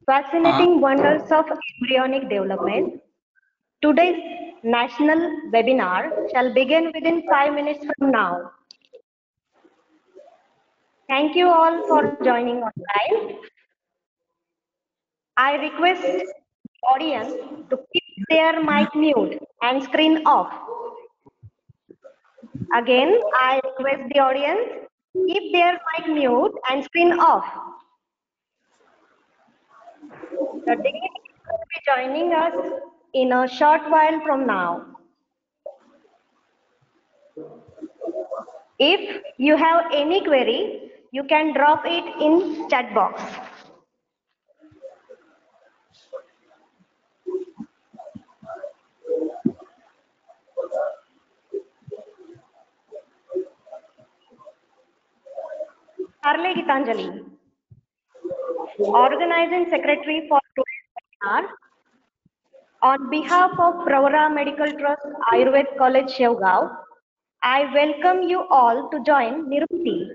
Fascinating Wonders of Embryonic Development. Today's national webinar shall begin within 5 minutes from now. Thank you all for joining online. I request the audience to keep their mic mute and screen off. Again, I request the audience keep their mic mute and screen off. The dignitaries will be joining us in a short while from now. If you have any query, you can drop it in chat box. Harle Gitanjali, Organizing Secretary for today's webinar. On behalf of Pravara Medical Trust, Ayurved College, Shevgaon, I welcome you all to join Nirmiti,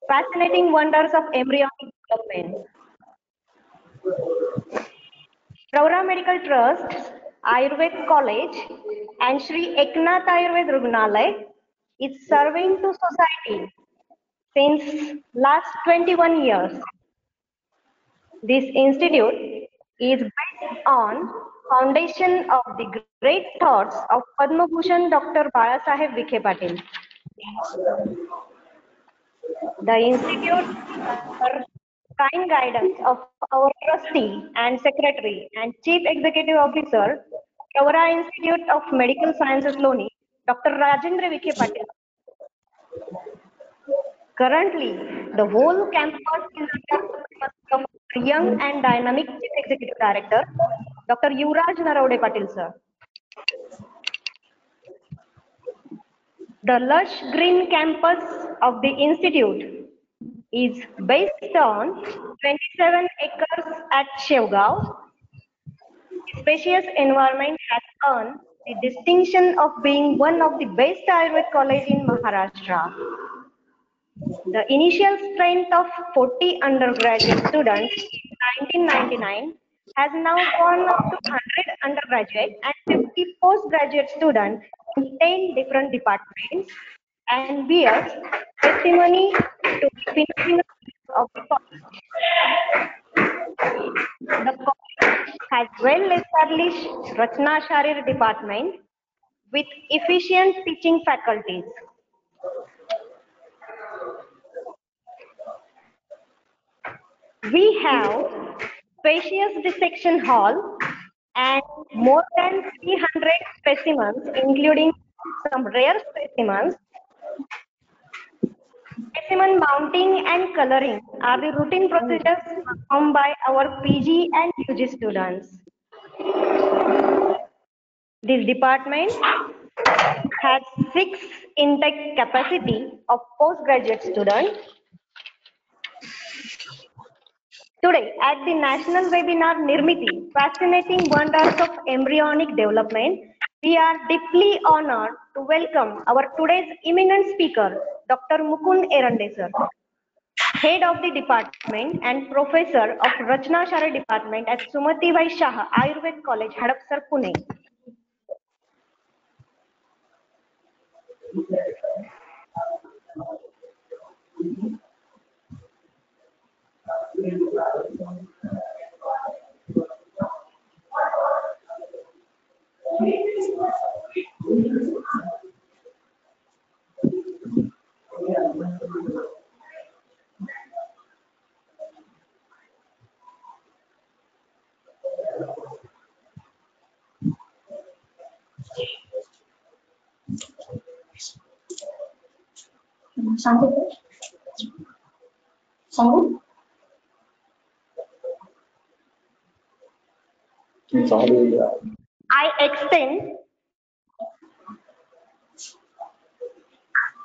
Fascinating Wonders of Embryonic Development. Pravara Medical Trust, Ayurved College, and Sri Eknath Ayurved Rugnalay is serving to society since last 21 years. This institute is based on foundation of the great thoughts of Padma Bhushan Dr. Balasaheb Vikhe Patil. The institute, under kind guidance of our trustee and secretary and chief executive officer, Pravara Institute of Medical Sciences, Loni, Dr. Rajendra Vikhe Patil. Currently, the whole campus is under the of a young and dynamic Chief Executive Director, Dr. Yuvraj Naravade Patil, sir. The lush green campus of the institute is based on 27 acres at Shevgaon. The spacious environment has earned the distinction of being one of the best Ayurved college in Maharashtra. The initial strength of 40 undergraduate students in 1999 has now gone up to 100 undergraduate and 50 postgraduate students in 10 different departments and bears testimony to the finishing of the college. The college has well-established Rachna Sharir department with efficient teaching faculties. We have spacious dissection hall and more than 300 specimens, including some rare specimens. Specimen mounting and coloring are the routine procedures performed by our PG and UG students. This department has 6 intake capacity of postgraduate students. Today, at the national webinar Nirmiti, Fascinating Wonders of Embryonic Development, we are deeply honored to welcome our today's eminent speaker, Dr. Mukund Erande, sir, Head of the Department and Professor of Rachna Sharir Department at Sumati Bai Shah Ayurved College, Hadapsar, Pune. I extend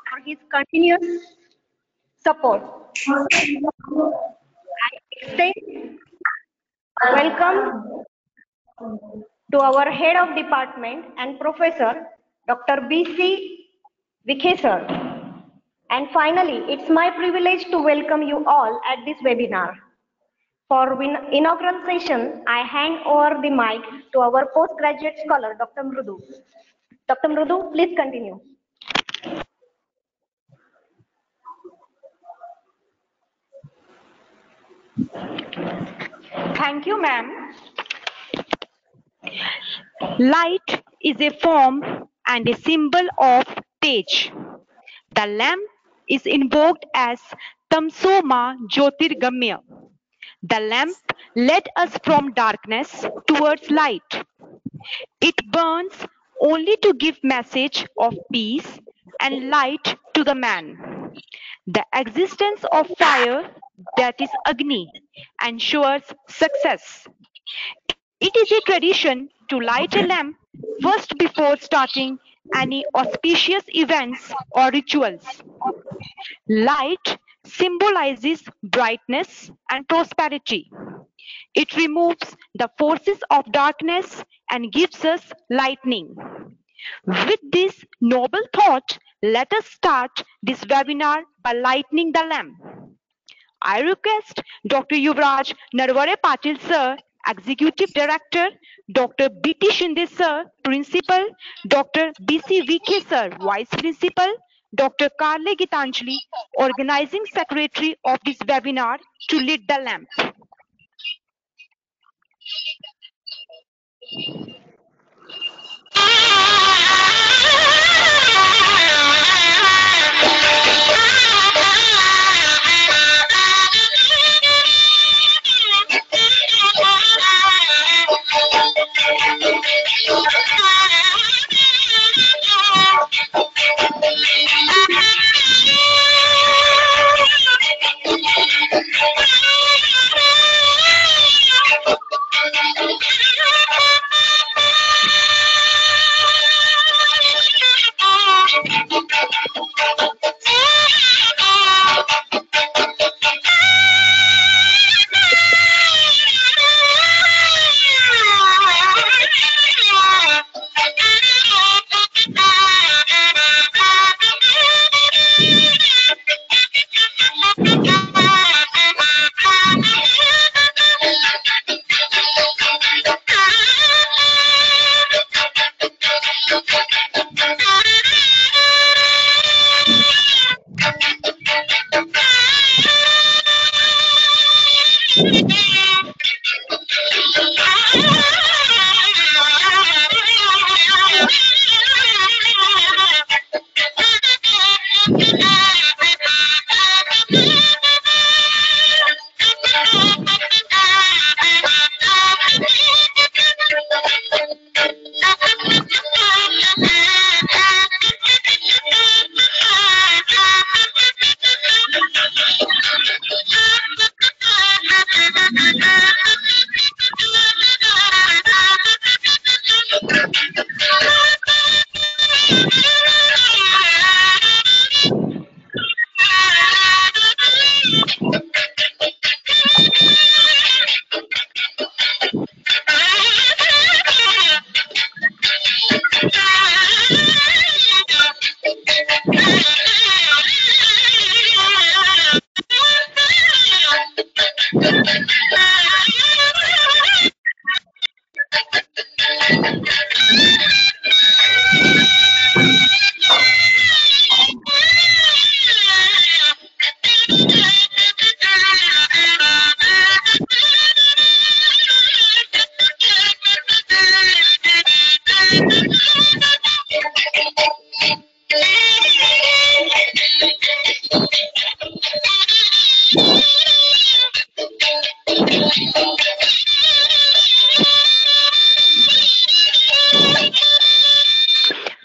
for his continuous support. I extend a welcome to our Head of Department and Professor, Dr. B.C. Vikhe, sir. And finally, it's my privilege to welcome you all at this webinar. For inaugural session, I hand over the mic to our postgraduate scholar, Dr. Mrudu. Dr. Mrudu, please continue. Thank you, ma'am. Light is a form and a symbol of Tej. The lamp is invoked as Tamsoma Jyotirgamya. The lamp led us from darkness towards light. It burns only to give message of peace and light to the man. The existence of fire, that is Agni, ensures success. It is a tradition to light a lamp first before starting any auspicious events or rituals. Light symbolizes brightness and prosperity. It removes the forces of darkness and gives us lightning. With this noble thought, let us start this webinar by lighting the lamp. I request Dr. Yuvraj Narware Patil sir, Executive Director, Dr. B.T. Shinde sir, Principal, Dr. B.C. Vikhe sir, Vice Principal, Dr. Karle Gitanjali, Organizing Secretary of this webinar to lead the lamp.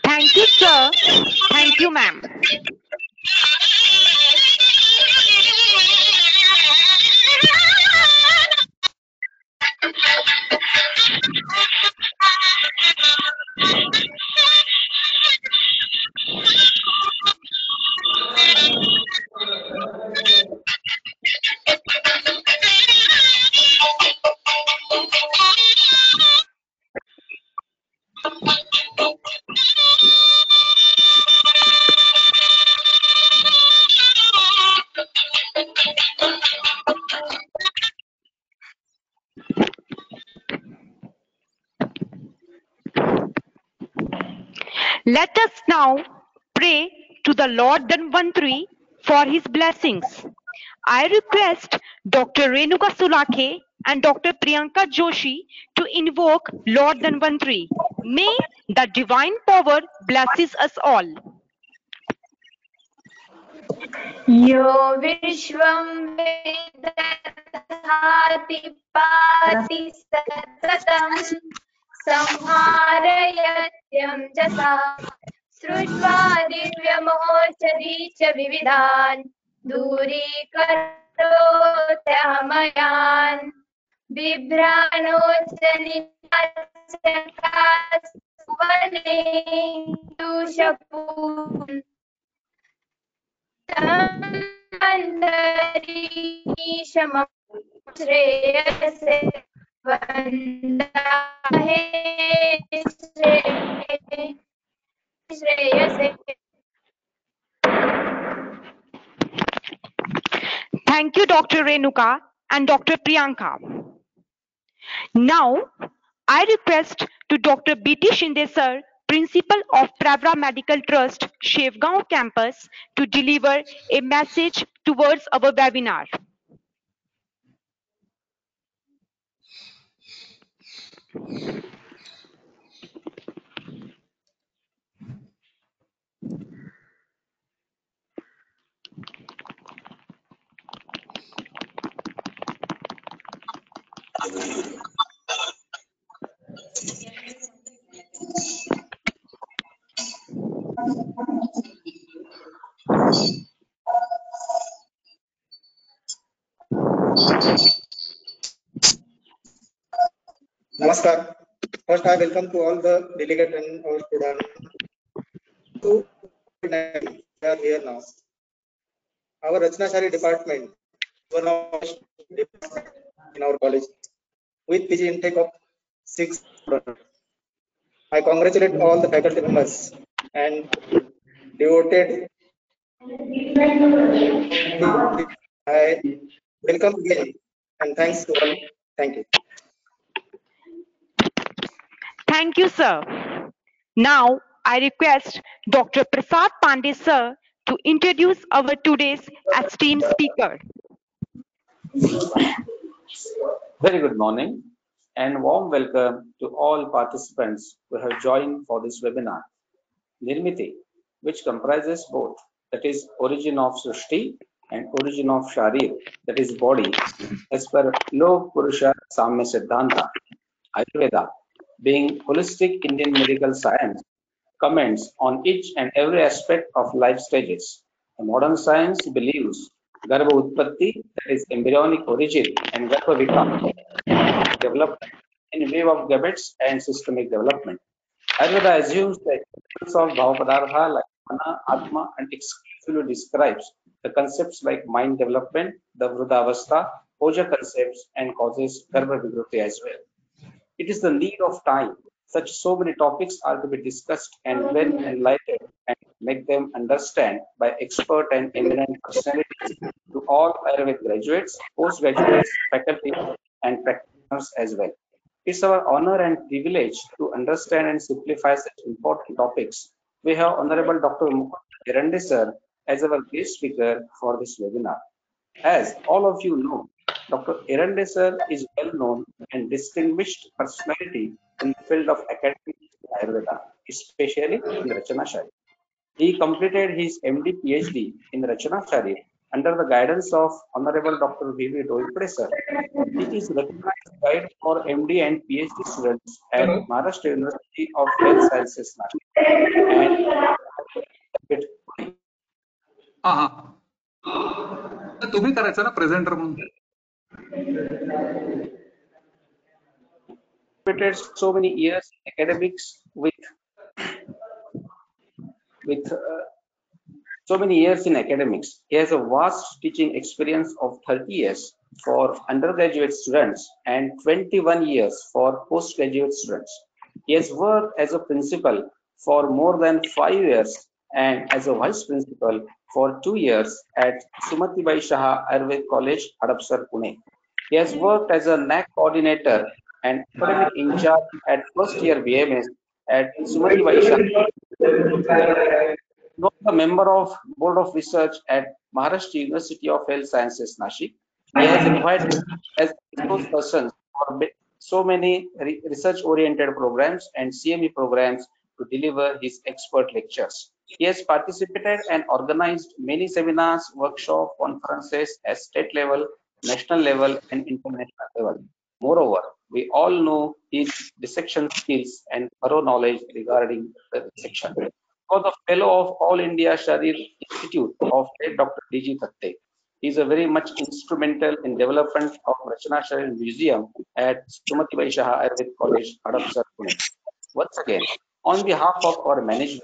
Thank you, sir. Thank you, ma'am. Let us now pray to the Lord Dhanvantri for his blessings. I request Dr. Renuka Sulakhe and Dr. Priyanka Joshi to invoke Lord Dhanvantri. May the divine power blesses us all. यो विश्वं वेदधाति पाति सततं संहारयत्यं जसा सृष्ट्वा दिव्यमोषधी च विविधान् दूरीकरोत्यहमयान् बिभ्राणोच्चनिकास्वने दूषपून् श्रेयसे वन्दाहे श्रेयसे. Thank you, Dr. Renuka and Dr. Priyanka. Now, I request to Dr. B.T. Shinde sir, Principal of Pravra Medical Trust, Shevgaon campus, to deliver a message towards our webinar. Namaskar. First, I welcome to all the delegates and our students. We are here now. Our Rachanashari department, one of the department in our college, with PG intake of 6 students. I congratulate all the faculty members and devoted. I welcome again and thanks to all. Thank you. Thank you, sir. Now, I request Dr. Prasad Pandey sir to introduce our today's esteemed speaker. Very good morning and warm welcome to all participants who have joined for this webinar. Nirmiti, which comprises both, that is origin of Srishti and origin of Sharir, that is body, as per Lok Purusha Samya Siddhanta. Ayurveda, being holistic Indian medical science, comments on each and every aspect of life stages. The modern science believes Garbha Utpatti, that is embryonic origin, and Garbha Vikas, development in view of gametes and systemic development. Ayurveda assumes the existence of Bhava Padartha like Mana, Atma, and exclusively describes the concepts like mind development, the Vrudavastha, Oja concepts, and causes Garbha Vigruti as well. It is the need of time. So many topics are to be discussed and well enlightened and make them understand by expert and eminent personalities to all Ayurveda graduates, postgraduates, faculty, and practitioners as well. It's our honor and privilege to understand and simplify such important topics. We have Honorable Dr. Mukund Hirande sir as our guest speaker for this webinar. As all of you know, Dr. Hirande sir is well known and distinguished personality in the field of academic Ayurveda, especially in Rachanashari. He completed his MD PhD in Rachanashari under the guidance of Honorable Dr. V.V. Doipade sir. He is recognized guide for MD and PhD students at Maharashtra University of Health Sciences, and तुम्ही करायचं ना presenter म्हणून. So many years in academics so many years in academics. He has a vast teaching experience of 30 years for undergraduate students and 21 years for postgraduate students. He has worked as a principal for more than 5 years and as a vice principal for 2 years at Sumatibai Shah Ayurveda College, Hadapsar, Pune. He has worked as a NAC coordinator and academic in charge at first year BMS at Sumati Vaishya. He was a member of Board of Research at Maharashtra University of Health Sciences, Nashik. He has invited as resource persons for so many research-oriented programs and CME programs to deliver his expert lectures. He has participated and organized many seminars, workshops, conferences at state level, national level, and international level. Moreover, we all know his dissection skills and thorough knowledge regarding the dissection. He was a fellow of All India Sharir Institute of Dr. D.G. Thatte. He is a very much instrumental in development of Rachana Sharir Museum at Sumati Vaishya Ayurved College, Hadapsar, Pune. Once again, on behalf of our management,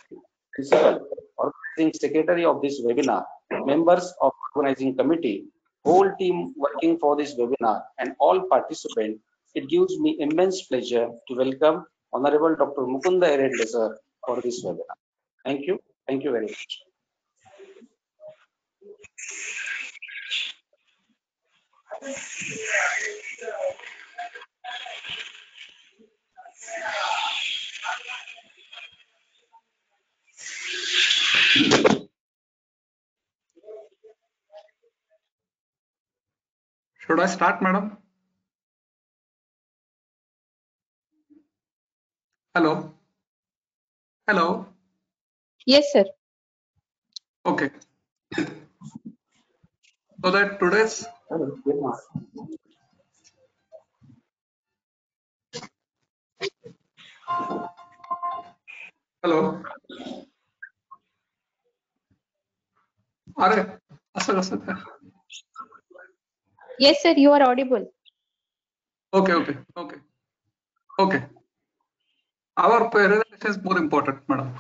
principal, organizing secretary of this webinar, members of organizing committee, whole team working for this webinar, and all participants, it gives me immense pleasure to welcome Honorable Dr. Mukunda Erende sir for this webinar. Thank you. Thank you very much. Should I start, madam? Hello? Hello? Yes, sir. Okay. So that today's hello. Are Yes, sir. You are audible. Okay. Our presentation is more important, madam.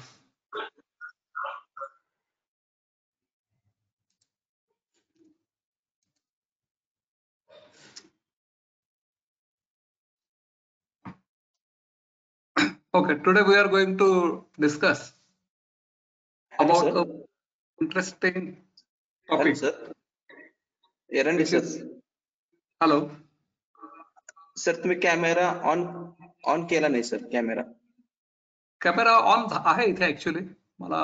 Okay, today we are going to discuss about Hello, an interesting Hello, topic. sir. Erende sir. Hello. Sir तुम्ही camera on केला नाही sir camera camera on आहे इथे actually मला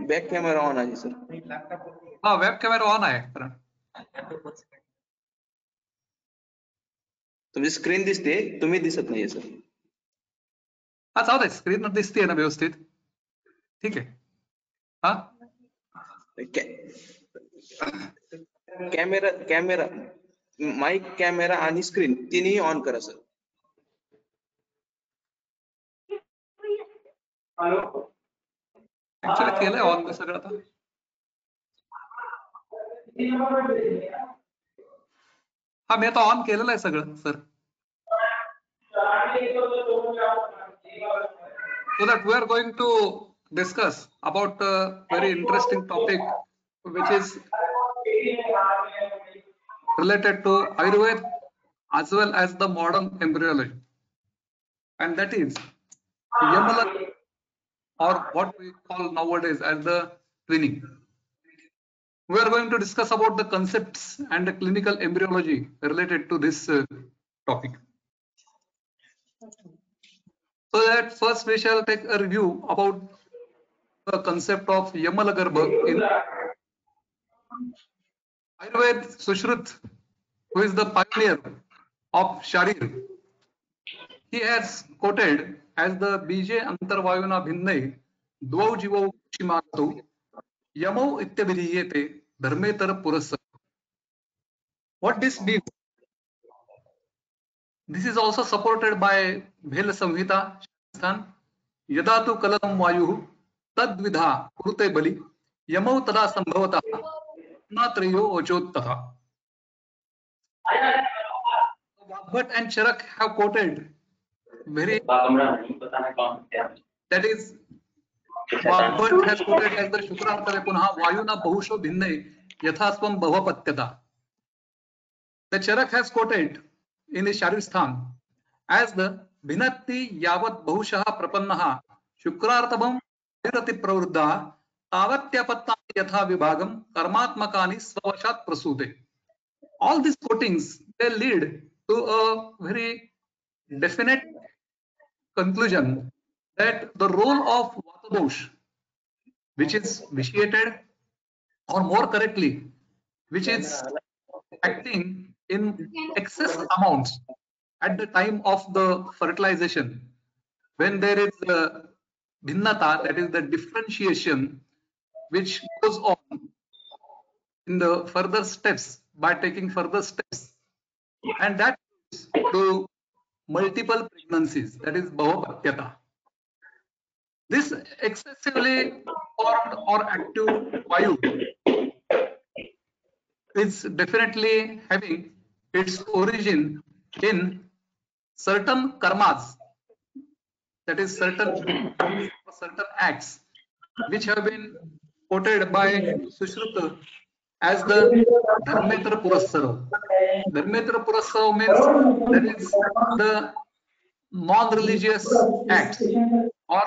back camera on आहे sir हा web camera on आहे कारण तुमची स्क्रीन दिसते तुम्ही दिसत नाहीये सर हा जाऊ दे स्क्रीन दिसते ना व्यवस्थित ठीक आहे हा कॅमेरा माईक कॅमेरा आणि स्क्रीन तिन्ही ऑन करा सर ऍक्च्युअली केलंय ऑन ते सगळं आता हा मी आता ऑन केलेलं आहे सगळं sir so that we are going to discuss about a very interesting topic which is related to Ayurveda as well as the modern embryology, and that is Yamala, or what we call nowadays as the twinning. We are going to discuss about the concepts and the clinical embryology related to this topic. So that first we shall take a review about the concept of Yamalagarbha in Ayurveda. Sushruta, who is the pioneer of Sharir, he has quoted as the Bije Antarvayuna Bhinnai Dvau Jivau Shimatu Yamau Ityabhiriyete Dharmetar Purasa. What this means? This is also supported by Bhela Samhita Shastan Yadatu Kalam Vayu Tadvidha Kurute Bali Yamau Tada Sambhavata Natrayo Ochottaha. Bhatt and Charak have quoted very that is Bhatt has quoted as the Shukrartave Punha Vayuna Bahusho Bhinnai Yathasvam Bhavapatyata. The Charak has quoted in the Sharirsthan as the Bhinatti Yavat Bahushaha Prapannaha Shukrartabam Virati Pravruddha Tavatyapatta Yatha Vibhagam Karmatmakani Svavashat Prasude. all these coatings, they lead to a very definite conclusion that the role of Vata dosh, which is vitiated, or more correctly, which is acting in excess amounts at the time of the fertilization, when there is a bhinnata, that is the differentiation, which goes on in the further steps by taking further steps, and that leads to multiple pregnancies, that is bhavapatyata. This excessively formed or active vayu is definitely having its origin in certain karmas, that is certain acts which have been quoted by Sushruta as the Dharmetra Purasara. Dharmetra Purasara means that is the non-religious acts, or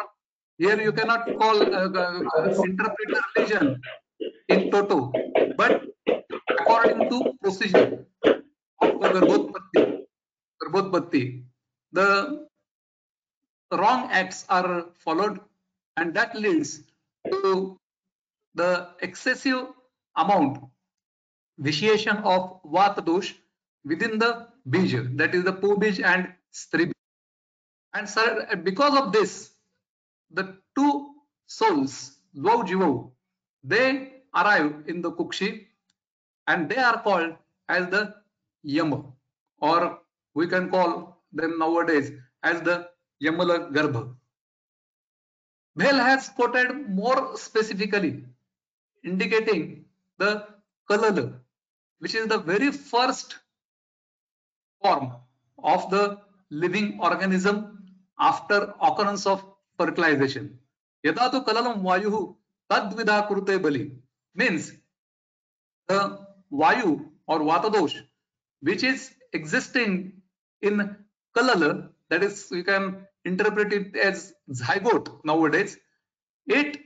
here you cannot call interpret religion in toto, but according to procedure of the Garbhodpatti, the wrong acts are followed, and that leads to the excessive amount vitiation of Vata dosh within the bija, that is the Pubij and Stri. And sir, because of this, the two souls, Dvau Jivu, they arrive in the Kukshi, and they are called as the Yama, or we can call them nowadays as the Yamala Garbha. Bhel has quoted more specifically, indicating the Kalala, which is the very first form of the living organism after occurrence of fertilization. Yada tu kalalam vayuhu tadvidha kurute bali, means the vayu or vata dosh, which is existing in kalala, that is, you can interpret it as zygote nowadays, it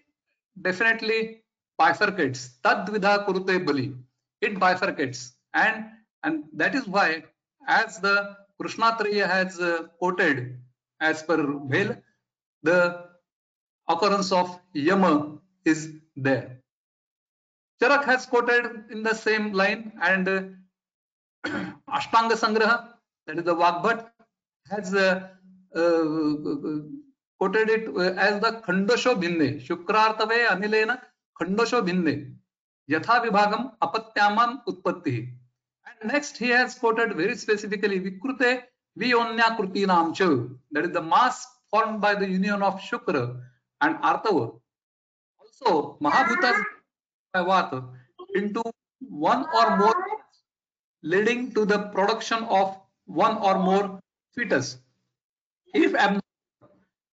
definitely bifurcates. Tadvidha kurute bali, it bifurcates, and that is why, as the Krishnatriya has quoted as per Bhel, the occurrence of Yama is there. Charak has quoted in the same line, and Ashtanga Sangraha, that is the Vagbhat, has quoted it as the Khandasho Bhinne, Shukrartave Anilena Khandasho Bhinne, Yatha Vibhagam Apatyaman Utpatti. And next he has quoted very specifically Vikrute Vionya Krutinam Cha, that is the mass formed by the union of Shukra and Artava. Also, Mahabhutas by Vata into one or more, leading to the production of one or more fetus. If abnormal,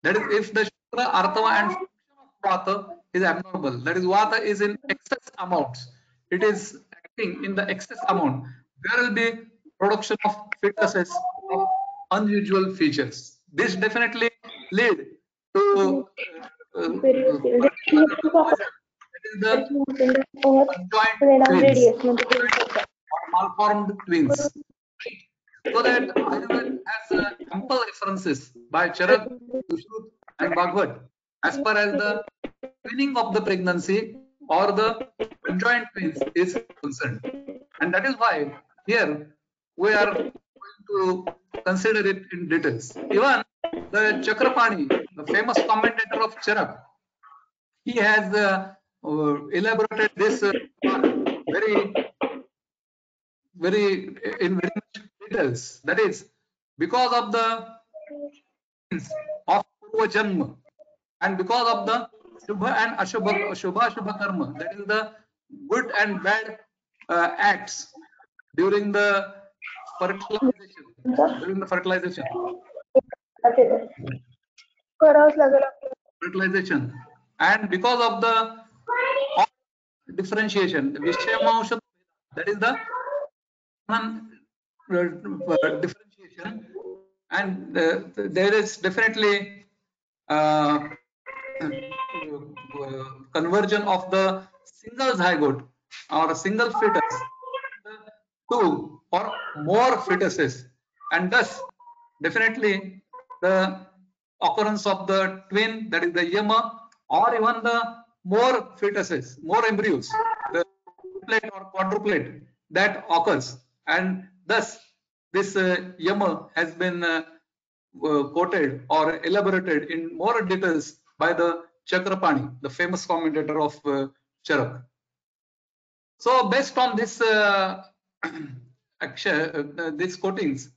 that is, if the Shukra, Artava and function of Vata is abnormal, that is, Vata is in excess amounts, it is acting in the excess amount, there will be production of fetuses of unusual features. This definitely lead to the conjoined twins or malformed twins. So that Ayurveda has ample references by Charak, Sushruta and Bhagavad as far as the twinning of the pregnancy or the conjoined twins is concerned. And that is why here we are going to consider it in details. Even the Chakrapani, the famous commentator of Charak, he has elaborated this very much details. That is, because of the of Purva Janma, and because of the Shubha and Shubha Karma, that is the good and bad acts during the fertilization. And because of the differentiation, that is the differentiation, and there is definitely conversion of the single zygote or a single fetus 2 or more fetuses, and thus definitely the occurrence of the twin, that is the yama, or even the more fetuses, more embryos, the triplet or quadruplet that occurs, and thus this yama has been quoted or elaborated in more details by the Chakrapani, the famous commentator of Charak. So based on this these quotings,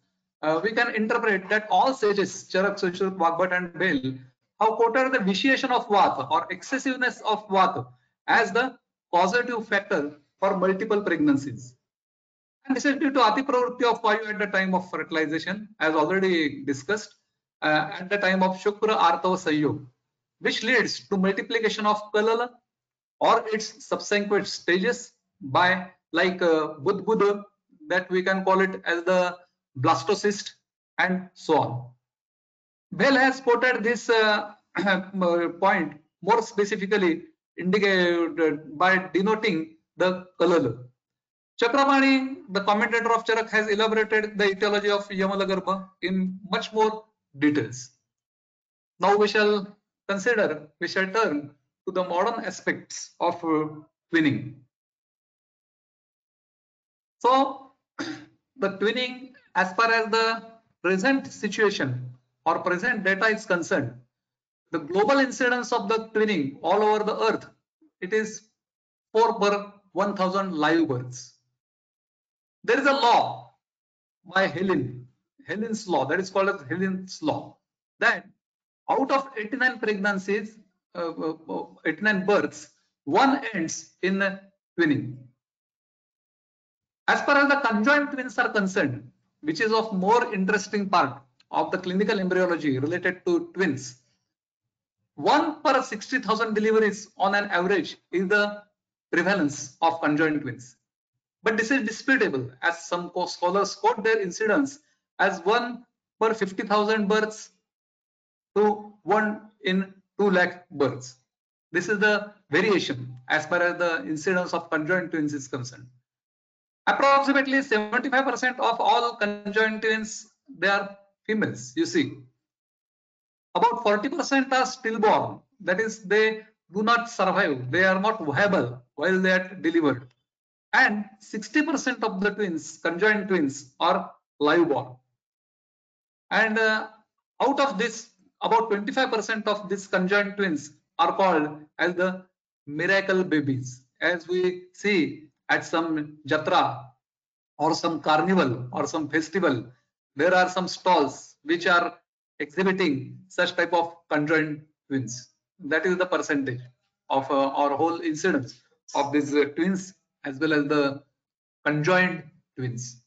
we can interpret that all sages, Charak, Sushruta, Vagbhat and Bell, have quoted the vitiation of Vata or excessiveness of Vata as the causative factor for multiple pregnancies. And this is due to Ati Pravritti of Vayu at the time of fertilization, as already discussed, at the time of Shukra Artava Sayog, which leads to multiplication of Kalala or its subsequent stages by like Budbud, that we can call it as the blastocyst, and so on. Bell has quoted this point more specifically indicated by denoting the Kalala. Chakrapani, the commentator of Charak, has elaborated the etiology of Yamalagarbha in much more details. Now we shall turn to the modern aspects of twinning. So the twinning, as far as the present situation or present data is concerned, the global incidence of the twinning all over the earth, it is 4 per 1000 live births. There is a law by Helen's law, that is called as Helen's law, that out of 89 pregnancies, 89 births, one ends in twinning. As far as the conjoined twins are concerned, which is of more interesting part of the clinical embryology related to twins, 1 per 60,000 deliveries on an average is the prevalence of conjoined twins. But this is disputable, as some scholars quote their incidence as 1 per 50,000 births to 1 in 2 lakh births. This is the variation as far as the incidence of conjoined twins is concerned. Approximately 75% of all conjoined twins, they are females, you see. About 40% are stillborn, that is, they do not survive, they are not viable while they are delivered. And 60% of the twins, conjoined twins, are live born. And out of this, about 25% of these conjoined twins are called as the miracle babies, as we see at some jatra or some carnival or some festival. There are some stalls which are exhibiting such type of conjoined twins. That is the percentage of our whole incidence of these twins as well as the conjoined twins.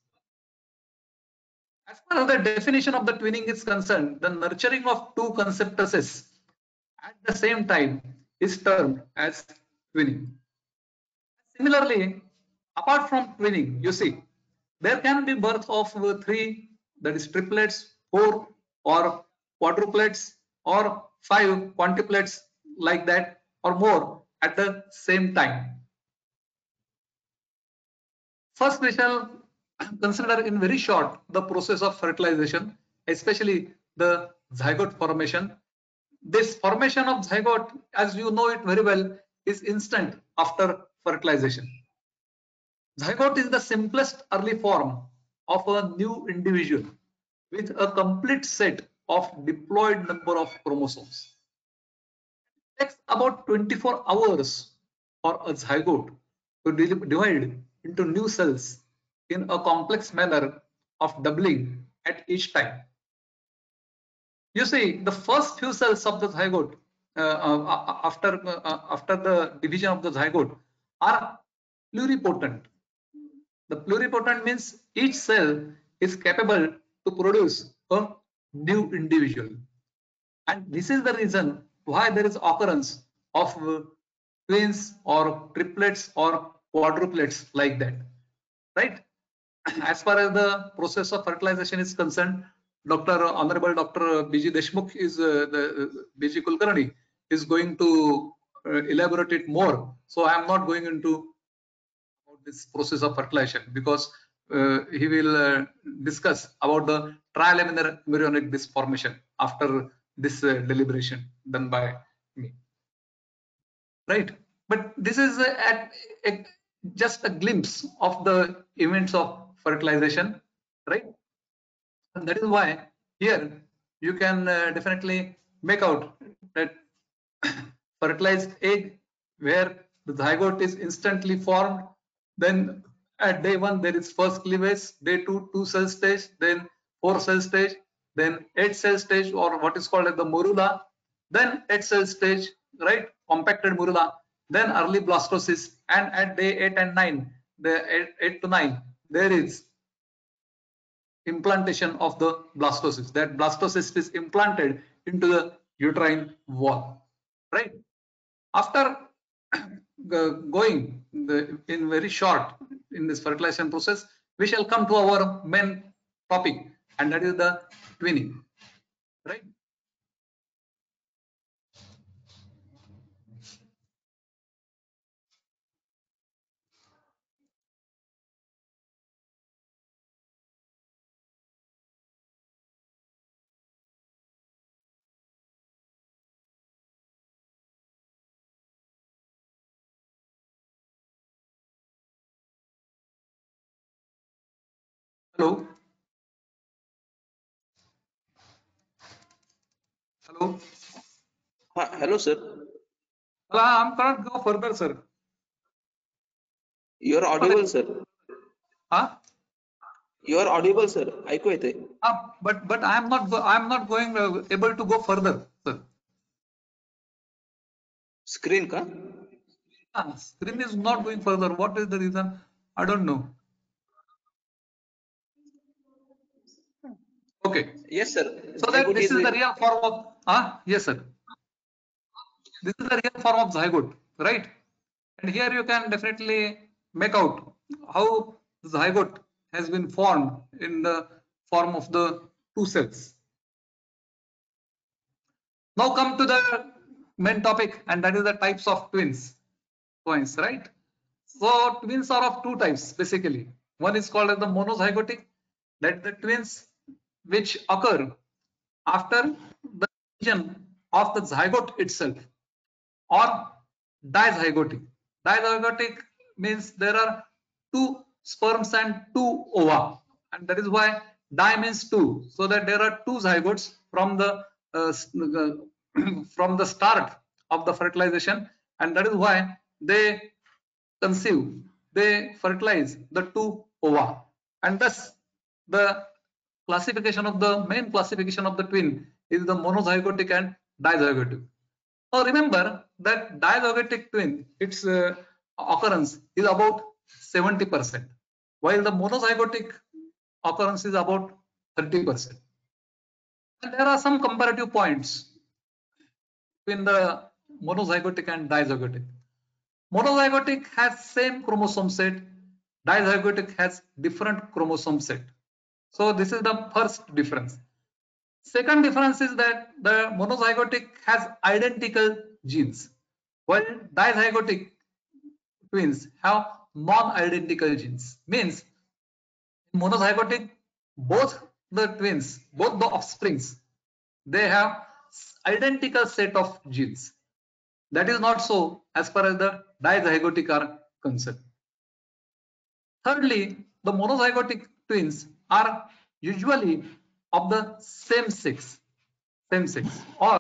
As far as the definition of the twinning is concerned, the nurturing of two conceptuses at the same time is termed as twinning. Similarly, apart from twinning, you see, there can be birth of 3, that is triplets, 4 or quadruplets, or 5 quintuplets, like that, or more at the same time. First, we shall consider in very short the process of fertilization, especially the zygote formation. This formation of zygote, as you know it very well, is instant after fertilization. Zygote is the simplest early form of a new individual with a complete set of diploid number of chromosomes. It takes about 24 hours for a zygote to divide into new cells in a complex manner of doubling at each time. You see, the first few cells of the zygote after the division of the zygote are pluripotent. The pluripotent means each cell is capable to produce a new individual, and this is the reason why there is occurrence of twins or triplets or quadruplets, like that, right? As far as the process of fertilization is concerned, Honorable Dr. B.G. Deshmukh is B.G. Kulkarni is going to elaborate it more. So I am not going into this process of fertilization, because he will discuss about the trilaminar embryonic disc formation after this deliberation done by me. Right, but this is just a glimpse of the events of fertilization, right? And that is why here you can definitely make out that fertilized egg where the zygote is instantly formed. Then at day 1 there is first cleavage, day 2 2-cell stage, then 4-cell stage, then 8-cell stage, or what is called as the morula, then 8-cell stage, right, compacted morula, then early blastocyst, and at day 8 and 9, the 8 to 9, there is implantation of the blastocyst. That blastocyst is implanted into the uterine wall, right? After going in very short in this fertilization process, we shall come to our main topic, and that is the twinning, right? Hello, hello. Hello, sir. I cannot go further, sir. You are audible, sir. Huh? You are audible, sir. ऐकू येते. But I am not going able to go further, sir. Screen का? Screen is not going further. What is the reason? I don't know. Okay. Yes, sir. So that this is the real form of yes, sir. This is the real form of zygote, right? And here you can definitely make out how the zygote has been formed in the form of the 2 cells. Now come to the main topic, and that is the types of twins, right? So twins are of 2 types basically. One is called as the monozygotic, that is the twins which occur after the division of the zygote itself, or dizygotic. Dizygotic means there are 2 sperms and 2 ova, and that is why di means 2, so that there are 2 zygotes from the from the start of the fertilization, and that is why they conceive, they fertilize the 2 ova, and thus the classification of the main classification of the twin is the monozygotic and dizygotic. Now remember that dizygotic twin, its occurrence is about 70%, while the monozygotic occurrence is about 30%. And there are some comparative points between the monozygotic and dizygotic. Monozygotic has same chromosome set, dizygotic has different chromosome set. So this is the first difference. Second difference is that the monozygotic has identical genes, while dizygotic twins have non-identical genes. Means in monozygotic, both the twins, both the offsprings, they have identical set of genes. That is not so as far as the dizygotic are concerned. Thirdly, the monozygotic twins are usually of the same sex, or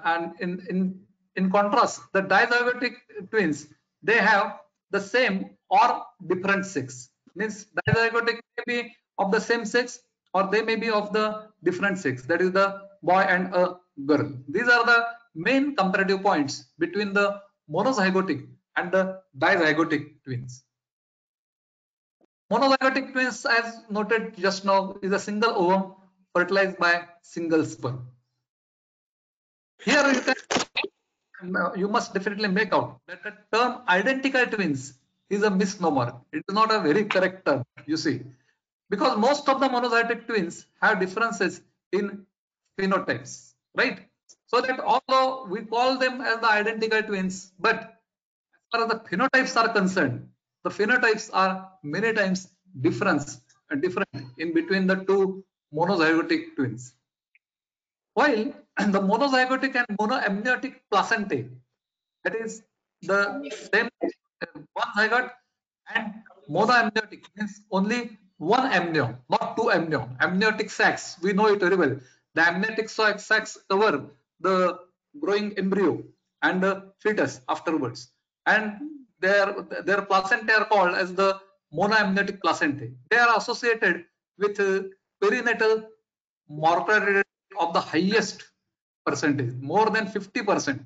and in contrast, the dizygotic twins, they have the same or different sex. Means dizygotic may be of the same sex, or they may be of the different sex. That is the boy and a girl. These are the main comparative points between the monozygotic and the dizygotic twins. Monozygotic twins, as noted just now, is a single ovum fertilized by single sperm. Here you must definitely make out that the term identical twins is a misnomer. It is not a very correct term, you see, because most of the monozygotic twins have differences in phenotypes, right? So that although we call them as the identical twins, but as far as the phenotypes are concerned, the phenotypes are many times different in between the two monozygotic twins. While the monozygotic and monoamniotic placentae, that is the same one zygote, and monoamniotic means only one amnion, not two amnion. Amniotic sacs, we know it very well. The amniotic sacs cover the growing embryo and the fetus afterwards, and their placentae are called as the monoamniotic placentae. They are associated with perinatal mortality of the highest percentage, more than 50%,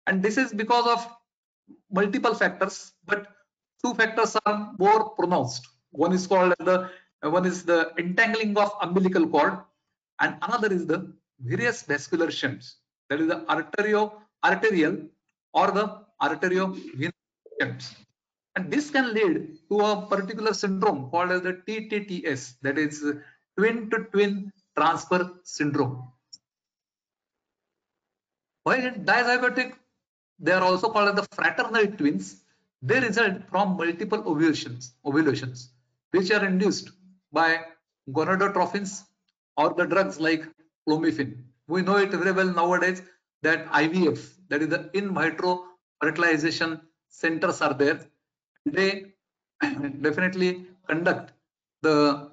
and this is because of multiple factors, but two factors are more pronounced. One is the entangling of umbilical cord, and another is the various vascular shunts. That is the arterial or the arteriovenous shunts. And this can lead to a particular syndrome called as the TTTS, that is twin to twin transfer syndrome. While dizygotic, they are also called as the fraternal twins. They result from multiple ovulations, which are induced by gonadotrophins or the drugs like clomiphene. We know it very well nowadays that IVF, that is the in vitro fertilization centers, are there. They definitely conduct the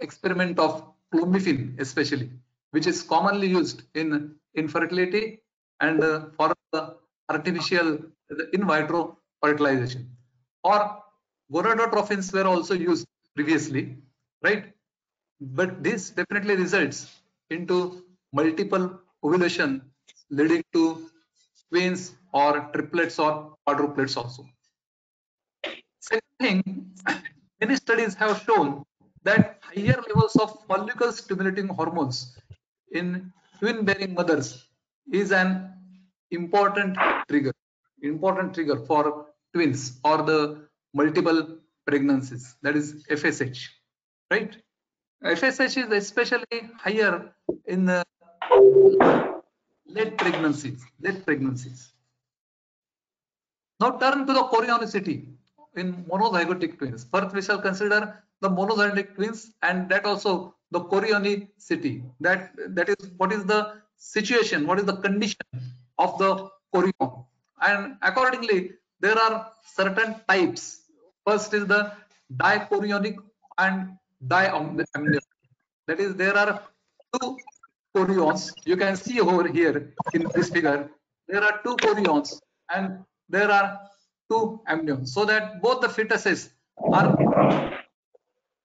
experiment of clomiphene, especially, which is commonly used in infertility and for the artificial in vitro fertilization. Or gonadotrophins were also used previously, right? But this definitely results into multiple ovulation, leading to twins or triplets or quadruplets also. Second thing, many studies have shown that higher levels of follicle stimulating hormones in twin bearing mothers is an important trigger for twins or the multiple pregnancies, that is FSH, right? FSH is especially higher in late pregnancies. Now turn to the chorionicity in monozygotic twins. First we shall consider the monozygotic twins, and that also the chorionicity. That is what is the situation, what is the condition of the chorion, and accordingly there are certain types. First is the dichorionic and diamniotic. That is, there are two chorions. You can see over here in this figure, there are two chorions and there are two amnions, so that both the fetuses are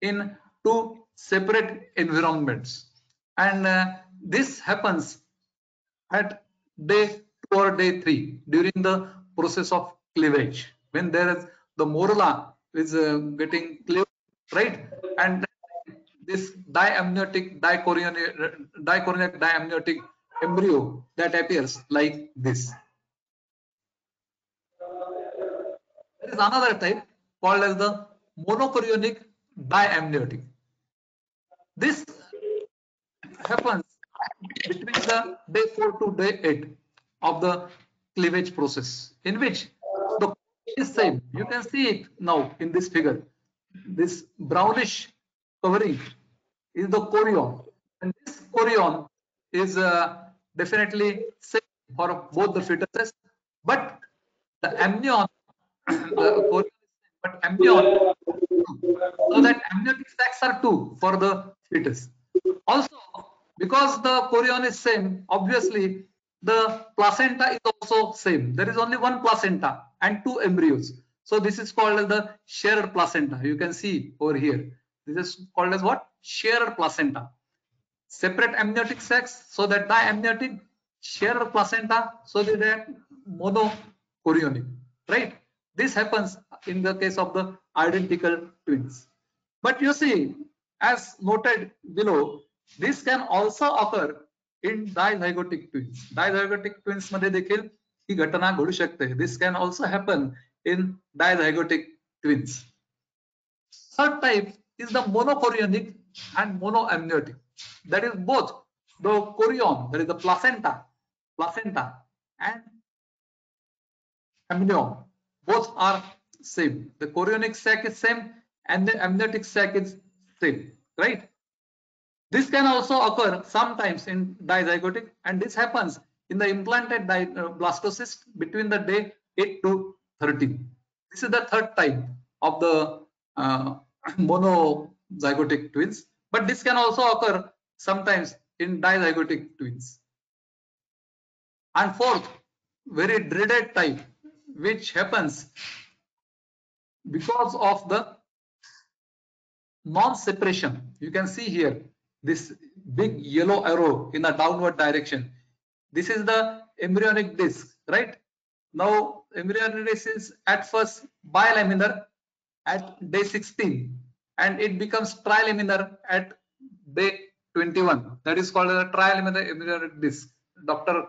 in two separate environments, and this happens at day 2 or day 3 during the process of cleavage, when there is the morula is getting cleaved, right? And this diamniotic diamniotic embryo that appears like this. There is another type called as the monochorionic diamniotic. This happens between the day 4 to day 8 of the cleavage process, in which the is same. You can see it now in this figure. This brownish covering is the chorion, and this chorion is definitely same for both the fetuses, but the amnion, the chorion is same, but amnion, so that amniotic sacs are 2 for the fetus. Also, because the chorion is same, obviously the placenta is also same. There is only one placenta and 2 embryos. So this is called as the shared placenta. You can see over here. This is called as what? Shared placenta. Separate amniotic sacs, so that diamniotic, shared placenta, so that monochorionic, right? This happens in the case of the identical twins. But you see, as noted below, this can also occur in dizygotic twins. Dizygotic twins मध्ये देखील ही घटना घडू शकते. This can also happen in dizygotic twins. Third type is the monochorionic and monoamniotic. That is both the chorion, that is the placenta and amnion, both are same. The chorionic sac is same and the amniotic sac is same, right? This can also occur sometimes in dizygotic, and this happens in the implanted blastocyst between the day 8 to 13. This is the third type of the monozygotic twins, but this can also occur sometimes in dizygotic twins. And fourth, very dreaded type, which happens because of the non-separation. You can see here this big yellow arrow in a downward direction. This is the embryonic disc, right? Now embryonic disc is at first bilaminar at day 16 and it becomes trilaminar at day 21. That is called a trilaminar embryonic disc. Dr.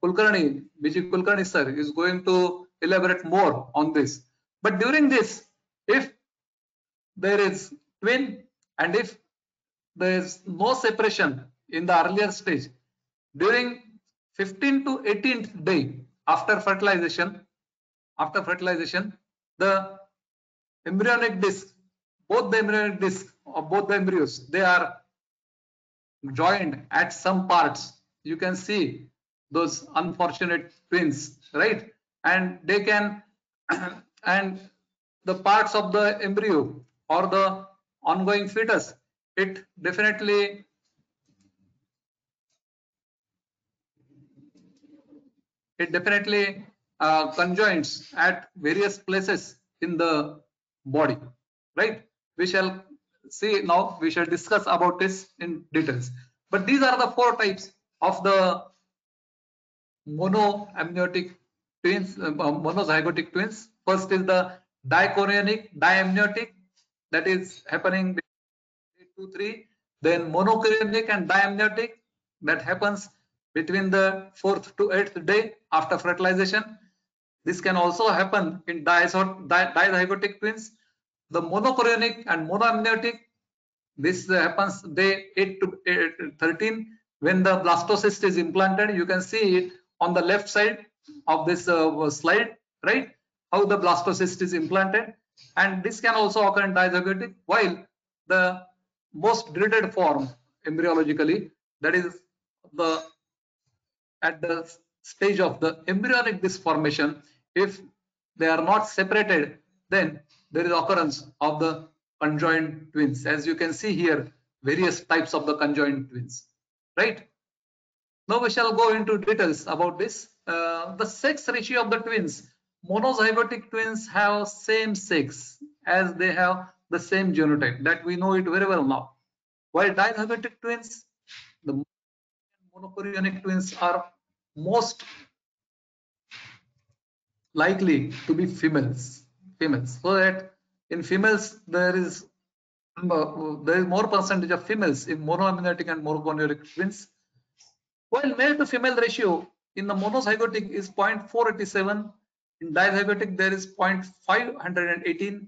Kulkarni, Vijay Kulkarni sir is going to elaborate more on this. But during this, if there is twin and if there is no separation in the earlier stage, during 15 to 18th day after fertilization, the embryonic disc, both the embryonic disc of both the embryos, they are joined at some parts. You can see those unfortunate twins, right? And they can and the parts of the embryo or the ongoing fetus, it definitely conjoins at various places in the body, right? We shall see now, we shall discuss about this in details. But these are the four types of the monoamniotic twins, monozygotic twins. First is the dichorionic, diamniotic, that is happening between 2 3. Then monochorionic and diamniotic, that happens between the 4th to 8th day after fertilization. This can also happen in dizygotic twins. The monochorionic and monoamniotic, this happens day 8 to 13 when the blastocyst is implanted. You can see it on the left side of this slide, right? How the blastocyst is implanted, and this can also occur in dizygotic, while the most dreaded form embryologically, that is at the stage of the embryonic disc formation, if they are not separated, then there is occurrence of the conjoined twins. As you can see here, various types of the conjoined twins, right? Now we shall go into details about this. The sex ratio of the twins. Monozygotic twins have same sex as they have the same genotype. That we know it very well now. While dizygotic twins, the monochorionic twins are most likely to be females. So that in females there is more percentage of females in monoamniotic and monochorionic twins. While male to female ratio in the monozygotic is 0.487, in dizygotic there is 0.518,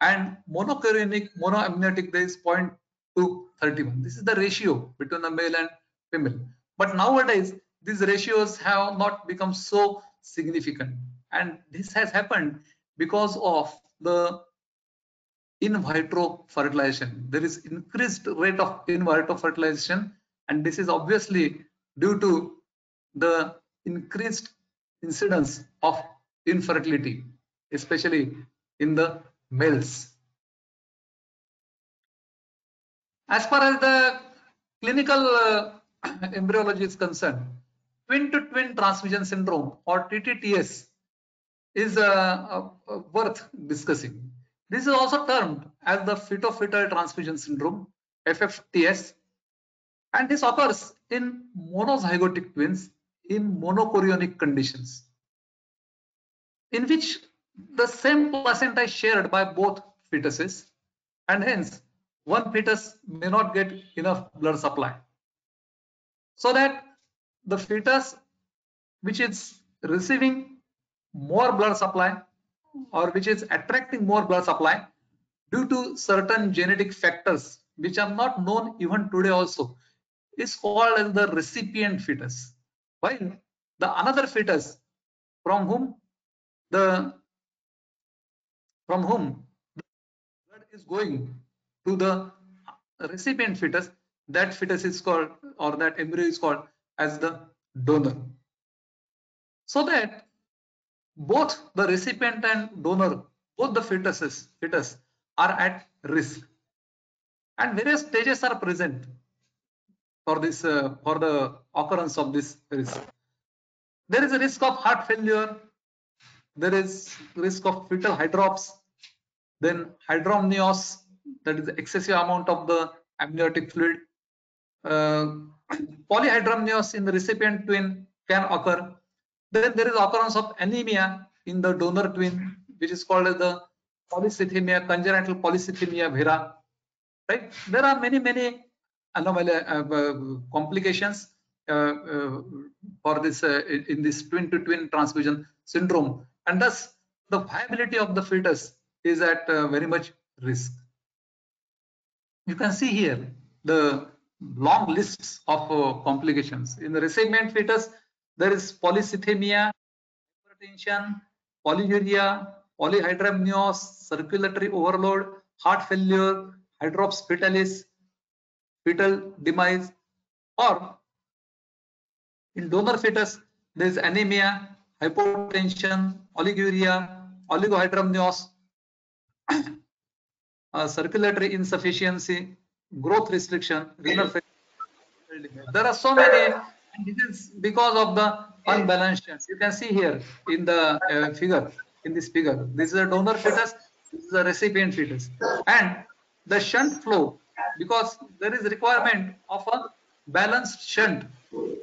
and monochorionic, monoamniotic there is 0.231. This is the ratio between the male and female. But nowadays these ratios have not become so significant, and this has happened because of the in vitro fertilization. There is increased rate of in vitro fertilization, and this is obviously due to the increased incidence of infertility, especially in the males. As far as the clinical embryology is concerned, twin-to-twin transmission syndrome, or TTTS, is worth discussing. This is also termed as the feto-fetal transmission syndrome, FFTS, and this occurs in monozygotic twins in monochorionic conditions, in which the same placenta is shared by both fetuses, and hence one fetus may not get enough blood supply, so that the fetus which is receiving more blood supply or which is attracting more blood supply due to certain genetic factors which are not known even today also, is called as the recipient fetus, while the another fetus from whom the from whom the blood is going to the recipient fetus, that fetus is called, or that embryo is called as the donor. So that both the recipient and donor, both the fetus are at risk, and various stages are present for this for the occurrence of this risk. There is a risk of heart failure, there is risk of fetal hydrops, then hydramnios, that is the excessive amount of the amniotic fluid. Polyhydramnios in the recipient twin can occur. Then there is occurrence of anemia in the donor twin, which is called as the polycythemia, congenital polycythemia vera. Right? There are many complications for this in this twin-to-twin transfusion syndrome, and thus the viability of the fetus is at very much risk. You can see here the long lists of complications. In the recipient fetus, there is polycythemia, hypertension, polyuria, polyhydramnios, circulatory overload, heart failure, hydrops fetalis, fetal demise, or in donor fetus, there is anemia, hypotension, oliguria, oligohydramnios, circulatory insufficiency, growth restriction, renal failure. There are so many, and this is because of the unbalanced shunt. You can see here in the figure, in this figure, this is a donor fetus, this is a recipient fetus, and the shunt flow, because there is requirement of a balanced shunt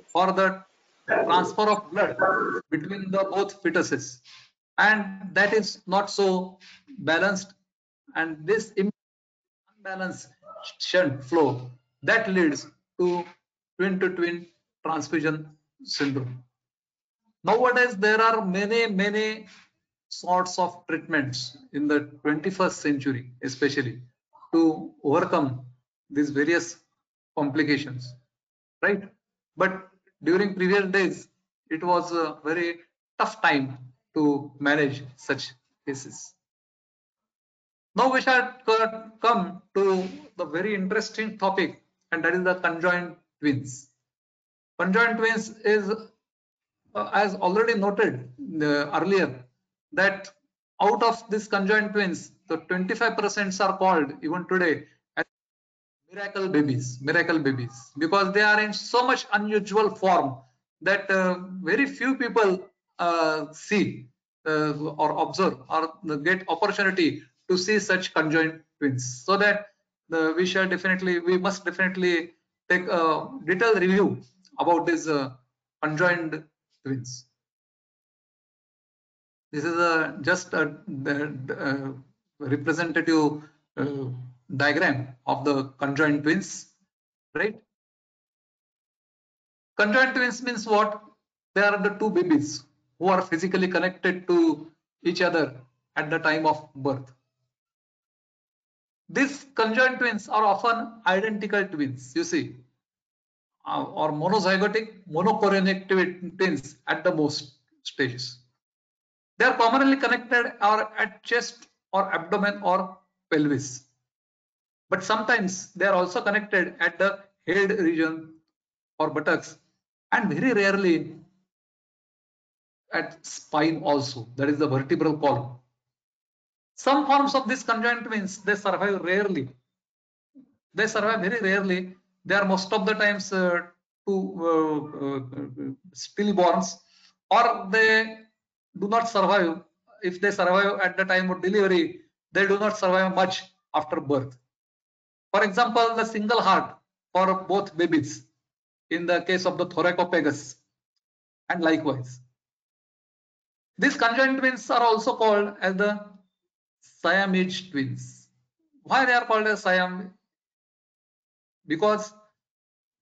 for the transfer of blood between the both fetuses, and that is not so balanced, and this unbalanced shunt flow that leads to twin-to-twin transfusion syndrome. Nowadays, there are many sorts of treatments in the 21st century, especially to overcome these various complications, right? But during previous days, it was a very tough time to manage such cases. Now we shall come to the very interesting topic, and that is the conjoined twins. Conjoined twins is, as already noted earlier, that out of these conjoined twins, the 25% are called even today as miracle babies, because they are in so much unusual form that very few people see or observe or get opportunity to see such conjoined twins. So that we must definitely take a detailed review about these conjoined twins. This is just a representative diagram of the conjoined twins, right? Conjoined twins means what? They are the two babies who are physically connected to each other at the time of birth. These conjoined twins are often identical twins, you see, or monozygotic, monochorionic twins at the most stages. They are commonly connected or at chest or abdomen or pelvis, but sometimes they are also connected at the head region or buttocks, and very rarely at spine also, that is the vertebral column. Some forms of these conjoined twins, they survive rarely. They survive very rarely. They are most of the times stillborns, or they do not survive. If they survive at the time of delivery, they do not survive much after birth. For example, the single heart for both babies in the case of the Thoracopegus, and likewise. These conjoined twins are also called as the Siamese twins. Why they are called as Siam? Because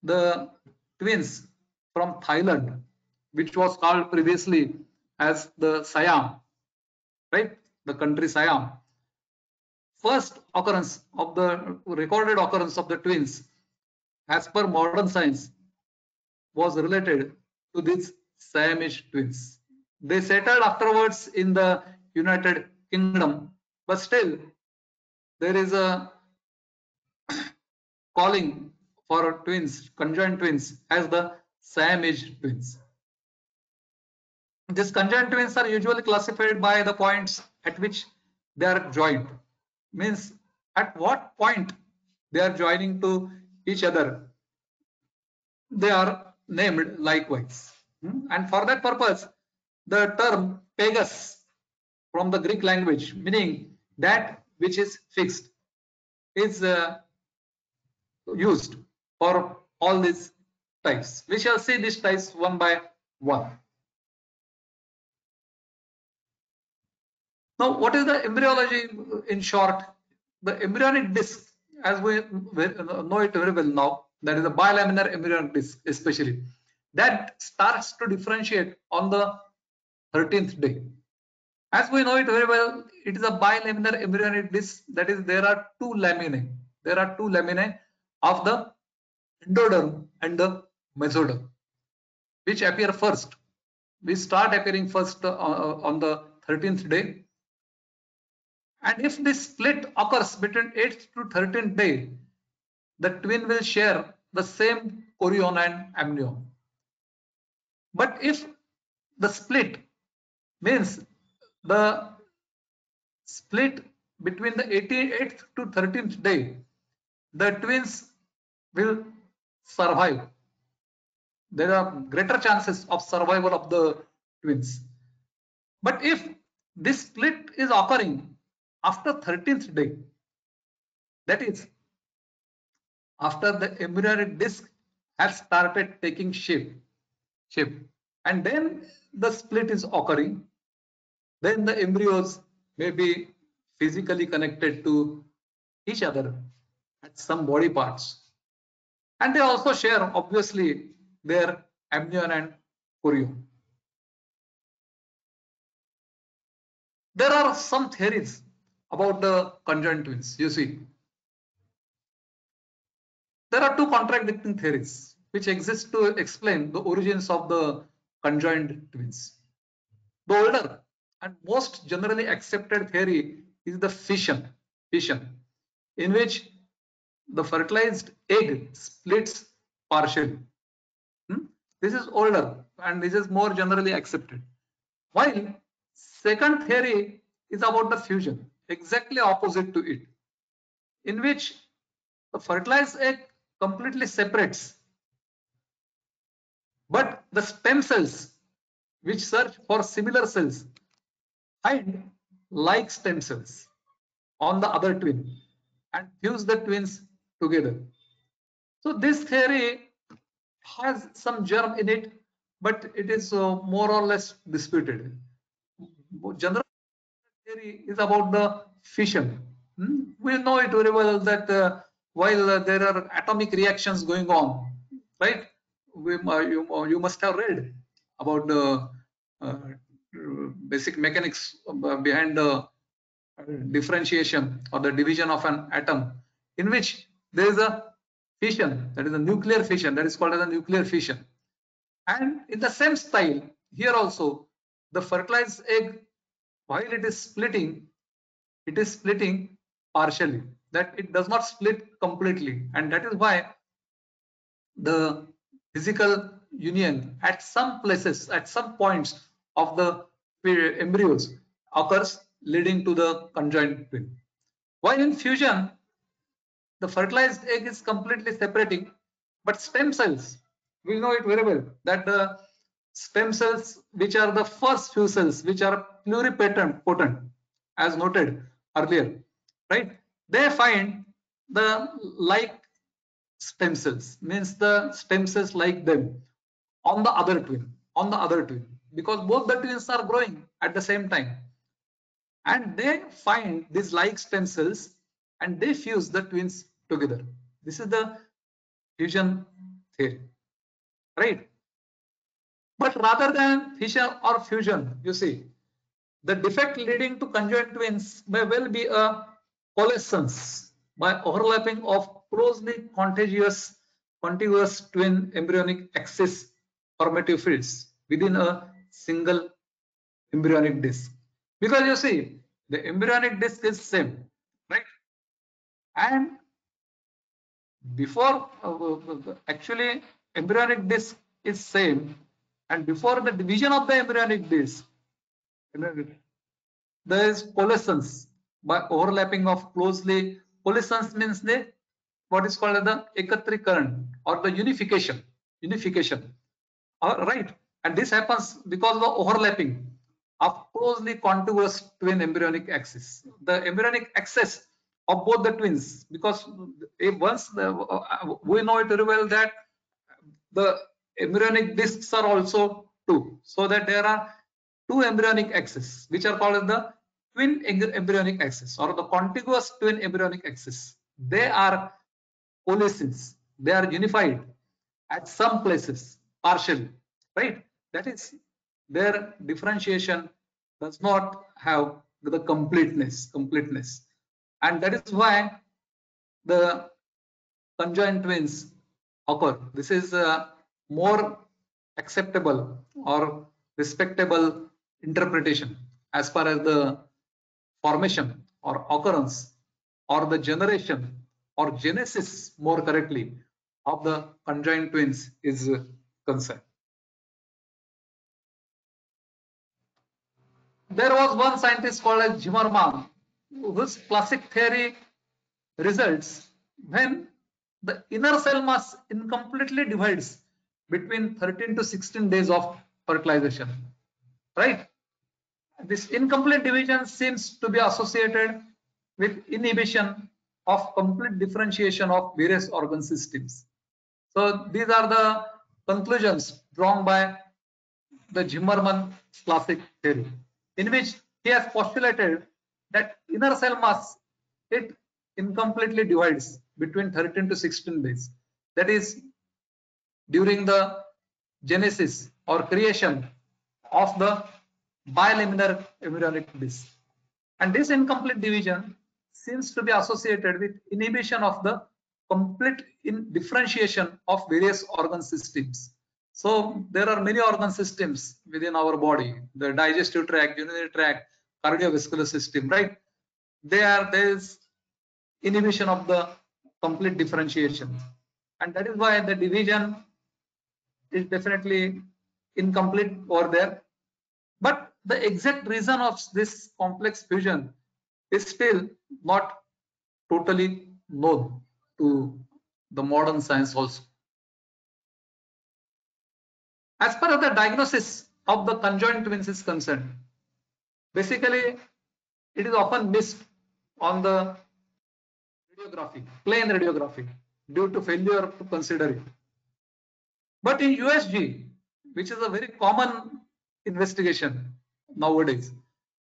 the twins from Thailand, which was called previously as the Siam, right? The country Siam. First occurrence of the recorded occurrence of the twins, as per modern science, was related to these Siamese twins. They settled afterwards in the United Kingdom, but still there is a calling for twins, conjoined twins, as the Siamese twins. These conjoined twins are usually classified by the points at which they are joined. Means at what point they are joining to each other, they are named likewise. And for that purpose, the term pagus from the Greek language, meaning that which is fixed, is used for all these types. We shall see these types one by one. Now, what is the embryology in short? The embryonic disc, as we know it very well now, that is a bilaminar embryonic disc especially, that starts to differentiate on the 13th day. As we know it very well, it is a bilaminar embryonic disc, that is there are two laminae. There are two laminae of the endoderm and the mesoderm, which appear first. We start appearing first on the 13th day. And if this split occurs between 8th to 13th day, the twin will share the same chorion and amnion. But if the split means the split between the 8th to 13th day, the twins will survive. There are greater chances of survival of the twins. But if this split is occurring after 13th day, that is after the embryonic disc has started taking shape, and then the split is occurring, then the embryos may be physically connected to each other at some body parts, and they also share obviously their amnion and chorion. There are some theories about the conjoined twins. You see, there are two contradicting theories which exist to explain the origins of the conjoined twins. The older and most generally accepted theory is the fission, in which the fertilized egg splits partially. This is older and this is more generally accepted. While second theory is about the fusion, exactly opposite to it, in which the fertilized egg completely separates, but the stem cells which search for similar cells find like stem cells on the other twin and fuse the twins together. So this theory has some germ in it, but it is more or less disputed. General theory is about the fission. We know it very well that while there are atomic reactions going on, right? You must have read about the basic mechanics behind the differentiation or the division of an atom, in which there is a fission, that is a nuclear fission, that is called as a nuclear fission. And in the same style, here also, the fertilized egg, while it is splitting partially, that it does not split completely, and that is why the physical union at some places, at some points of the embryos occurs, leading to the conjoined twin. While in fusion, the fertilized egg is completely separating, but stem cells, we know it very well that the stem cells, which are the first few cells, which are pluripotent, as noted earlier, right? They find the like stem cells, means the stem cells like them on the other twin, because both the twins are growing at the same time, and they find these like stem cells and they fuse the twins together. This is the fusion theory, right? But rather than fission or fusion, you see, the defect leading to conjoined twins may well be a coalescence by overlapping of closely contiguous twin embryonic axis formative fields within a single embryonic disc. Because you see, The embryonic disc is same, right? And before actually embryonic disc is same, and before the division of the embryonic disc, there is coalescence by overlapping of closely. Coalescence means the what is called the ekatrikaran or the unification. Right, and this happens because of the overlapping of closely contiguous twin embryonic axis. The embryonic axis of both the twins, because once we know it very well that the embryonic discs are also two, so that there are two embryonic axes which are called as the twin embryonic axis or the contiguous twin embryonic axis. They are coalescence, they are unified at some places partially, right? That is, their differentiation does not have the completeness, and that is why the conjoined twins occur. This is a more acceptable or respectable interpretation as far as the formation or occurrence or the generation or genesis, more correctly, of the conjoined twins is concerned. There was one scientist called as Zimmermann, whose classic theory results when the inner cell mass incompletely divides between 13 to 16 days of fertilization, right? This incomplete division seems to be associated with inhibition of complete differentiation of various organ systems. So these are the conclusions drawn by the Zimmermann classic theory, in which he has postulated that inner cell mass, it incompletely divides between 13 to 16 days. That is during the genesis or creation of the bilaminar embryonic disc. And this incomplete division seems to be associated with inhibition of the complete differentiation of various organ systems. So there are many organ systems within our body, the digestive tract, urinary tract, cardiovascular system, right? There is inhibition of the complete differentiation, and that is why the division is definitely incomplete over there. But the exact reason of this complex fusion is still not totally known to the modern science also. As far as the diagnosis of the conjoined twins is concerned, basically it is often missed on the radiography, plain radiography, due to failure to consider it. But in USG, which is a very common investigation nowadays,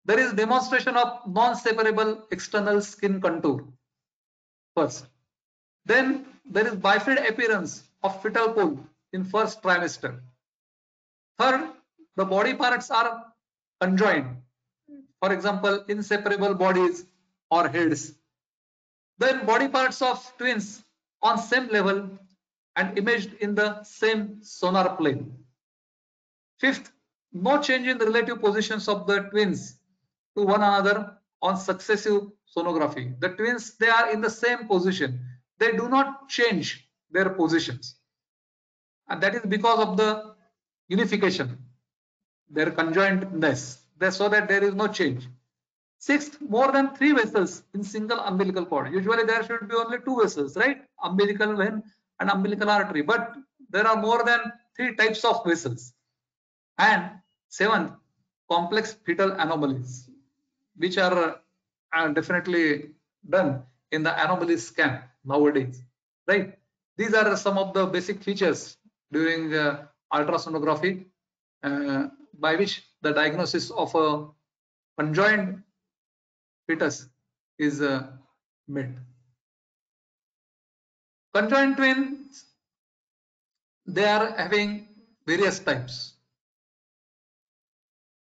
there is demonstration of non-separable external skin contour first. Then there is bifid appearance of fetal pole in first trimester. Third, the body parts are conjoined. For example, inseparable bodies or heads. Then body parts of twins on same level and imaged in the same sonar plane. Fifth, no change in the relative positions of the twins to one another on successive sonography. The twins, they are in the same position. They do not change their positions. And that is because of the unification, their conjointness, so that there is no change. Sixth, more than 3 vessels in single umbilical cord. Usually there should be only 2 vessels, right? Umbilical vein and umbilical artery. But there are more than 3 types of vessels. And 7th, complex fetal anomalies, which are definitely done in the anomaly scan nowadays, right? These are some of the basic features during ultrasonography by which the diagnosis of a conjoined fetus is made. Conjoined twins, they are having various types.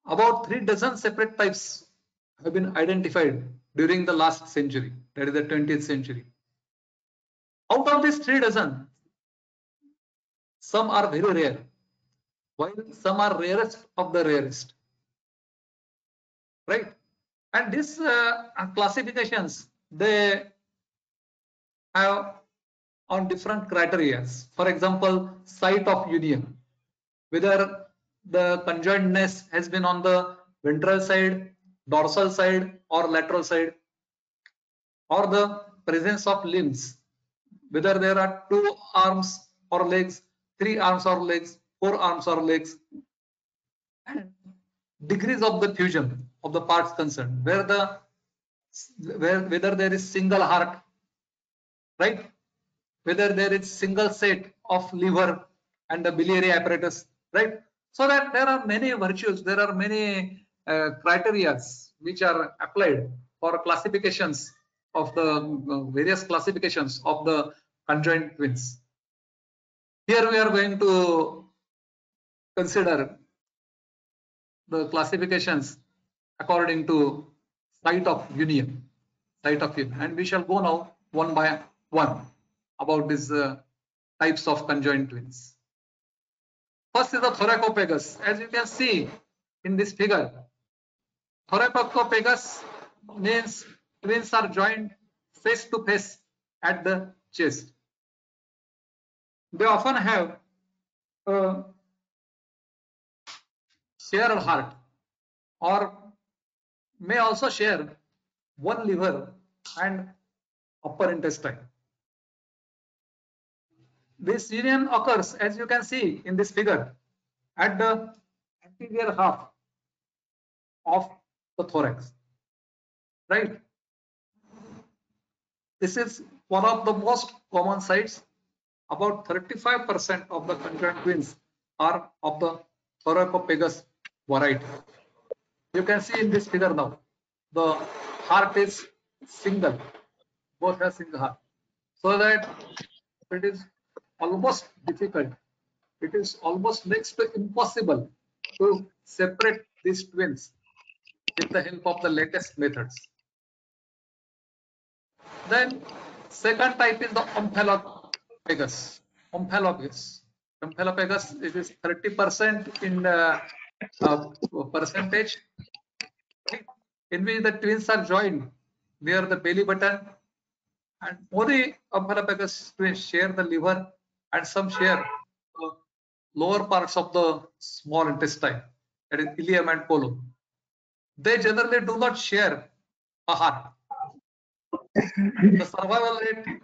About 3 dozen separate types have been identified during the last century, that is the 20th century. Out of these 3 dozen, some are very rare, while some are rarest of the rarest, right? And these classifications, they have on different criteria. For example, site of union, whether the conjointness has been on the ventral side, dorsal side, or lateral side, or the presence of limbs, whether there are 2 arms or legs, 3 arms or legs, 4 arms or legs, and degrees of the fusion of the parts concerned, whether there is single heart, right? Whether there is single set of liver and the biliary apparatus, right? So that there are many virtues, there are many criteria which are applied for classifications of the various classifications of the conjoined twins. Here we are going to consider the classifications according to site of union, and we shall go now one by one about these types of conjoined twins. First is the thoracopagus. As you can see in this figure, thoracopagus means twins are joined face to face at the chest. They often have a shared heart, or may also share one liver and upper intestine. This union occurs, as you can see in this figure, at the anterior half of the thorax, right? This is one of the most common sites. About 35% of the conjoined twins are of the thoracopagus variety. You can see in this figure now, the heart is single, both have single heart, so that it is almost difficult. It is almost next to impossible to separate these twins with the help of the latest methods. Then second type is the Omphalophagus. Omphalophagus, it is 30% in percentage, in which the twins are joined near the belly button, and only Omphalophagus twins share the liver and some share lower parts of the small intestine, that is ileum and colon. They generally do not share a heart. The survival rate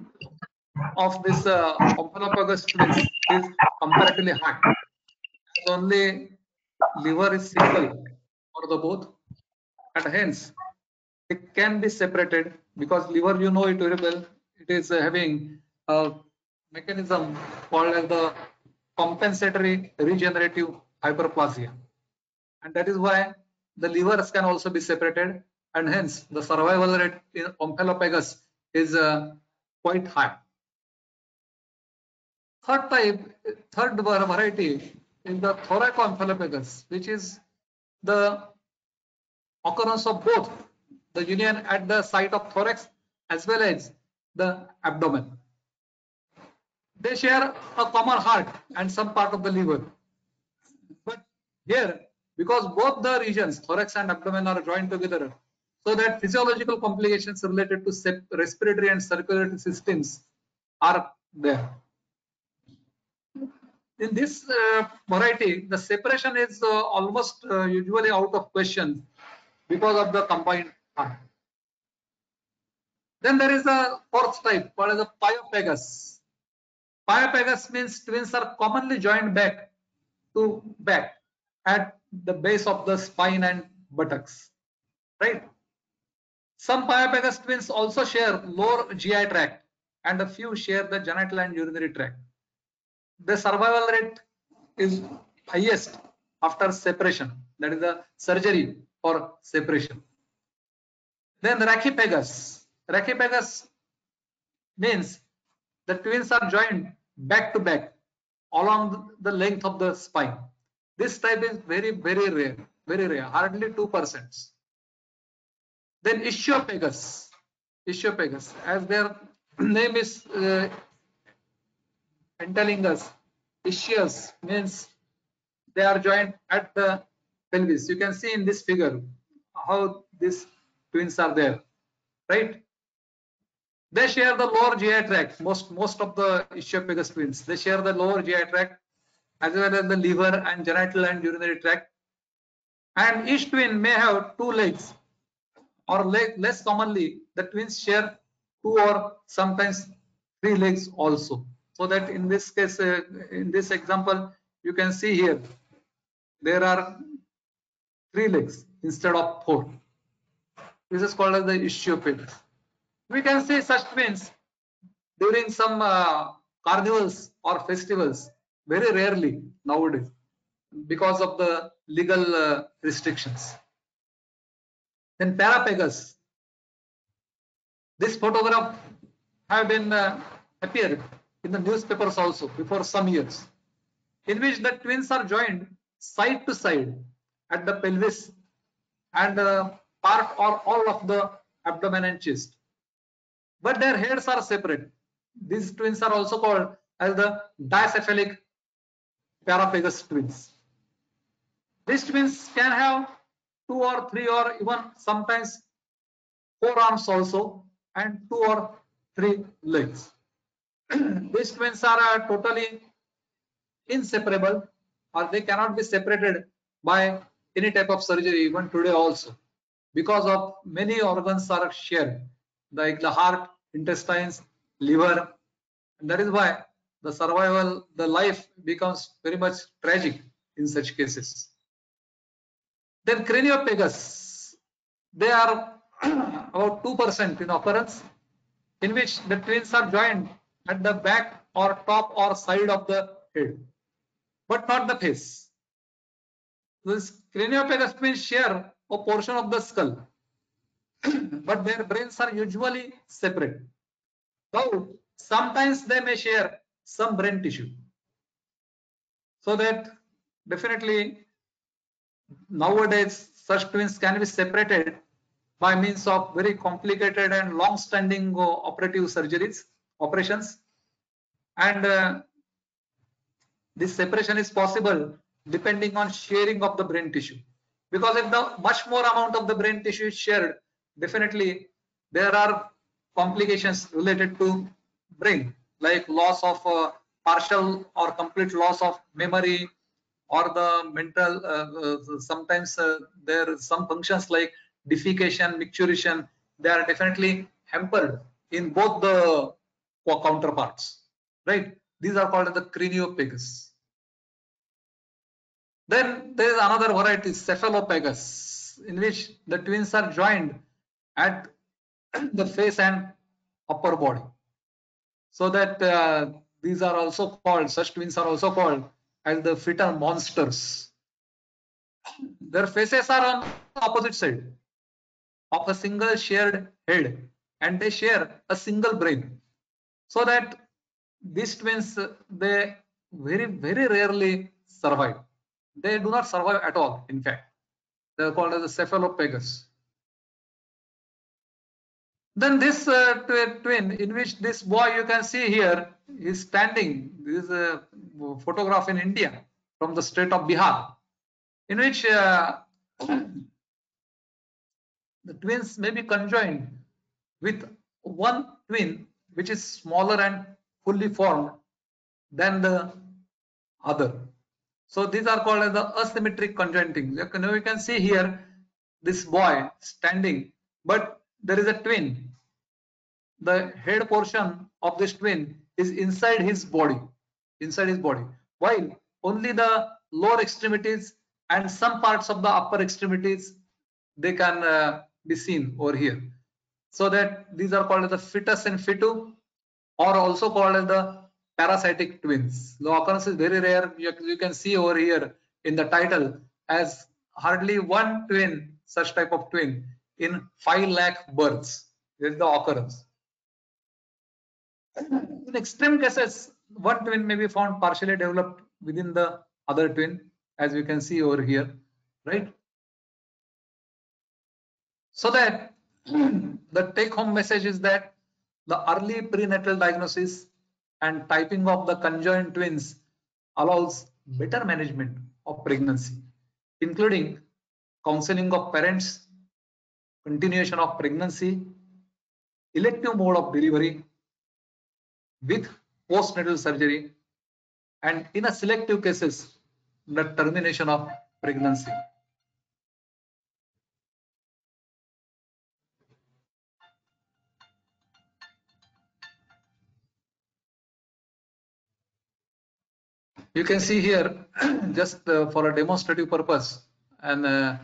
of this Omphalophagus twins is comparatively high, as only liver is single for the both, and hence it can be separated, because liver, you know it very well, it is having a mechanism called as the compensatory regenerative hyperplasia, and that is why the livers can also be separated, and hence the survival rate in Omphalophagus is quite high. Third variety is the Thoracomphalophagus, which is the occurrence of both the union at the site of thorax as well as the abdomen. They share a common heart and some part of the liver. But here, because both the regions, thorax and abdomen, are joined together, so that physiological complications related to respiratory and circulatory systems are there. In this variety, the separation is almost usually out of question because of the combined heart. Then there is a fourth type called as a Pyophagus. Pyophagus means twins are commonly joined back to back at the base of the spine and buttocks, right? Some Pyophagus twins also share lower GI tract, and a few share the genital and urinary tract. The survival rate is highest after separation, that is the surgery for separation. Then Rachyphagus. Rachyphagus means the twins are joined back to back along the length of the spine. This type is very rare, hardly 2%. Then Ichthyophagus, as their name is telling us, ischius means they are joined at the pelvis. You can see in this figure how this twins are there, right? They share the lower GI tract. Most of the ichthyopagus twins, they share the lower GI tract as well as the liver and genital and urinary tract. And each twin may have 2 legs, or less commonly, the twins share 2 or sometimes 3 legs also. So that in this case, in this example, you can see here, there are 3 legs instead of 4. This is called as the ichthyopagus. We can see such twins during some carnivals or festivals, very rarely nowadays, because of the legal restrictions. Then parapagus. This photograph have been appeared in the newspapers also before some years, in which the twins are joined side to side at the pelvis and part or all of the abdomen and chest, but their heads are separate. These twins are also called as the dicephalic parapagus twins. These twins can have 2 or 3 or even sometimes 4 arms also and 2 or 3 legs. These twins are totally inseparable, or they cannot be separated by any type of surgery even today also, because of many organs are shared, like the heart, intestines, liver. And that is why the survival, the life becomes very much tragic in such cases. Then craniopagus, they are about 2% in occurrence, in which the twins are joined at the back or top or side of the head, but not the face. These craniopagus twins share a portion of the skull, but their brains are usually separate. Though sometimes they may share some brain tissue. So that definitely nowadays such twins can be separated by means of very complicated and long-standing operative operations, and this separation is possible depending on sharing of the brain tissue, because if the much more amount of the brain tissue is shared, definitely there are complications related to brain, like loss of partial or complete loss of memory, or the mental sometimes there are some functions like defecation, micturition, they are definitely hampered in both the counterparts, right? These are called the craniopagus. Then there is another variety, cephalopagus, in which the twins are joined at the face and upper body. So that these are also called, such twins are also called as the fetal monsters. Their faces are on the opposite side of a single shared head, and they share a single brain. So that these twins, they very rarely survive. They do not survive at all, in fact. They are called as the cephalopagus. Then this twin, in which this boy you can see here is standing. This is a photograph in India from the state of Bihar, in which the twins may be conjoined with one twin which is smaller and fully formed than the other. So these are called as the asymmetric conjointing. You can see here this boy standing, but there is a twin. The head portion of this twin is inside his body, while only the lower extremities and some parts of the upper extremities, they can be seen over here. So that these are called as the fetus in situ, or also called as the parasitic twins. The occurrence is very rare. You can see over here in the title as hardly one twin, such type of twin, in 5 lakh births. This is the occurrence. In extreme cases, one twin may be found partially developed within the other twin, as you can see over here, right? So that the take-home message is that the early prenatal diagnosis and typing of the conjoined twins allows better management of pregnancy, including counseling of parents, continuation of pregnancy, elective mode of delivery with postnatal surgery, and in a selective cases, the termination of pregnancy. You can see here, just for a demonstrative purpose, and a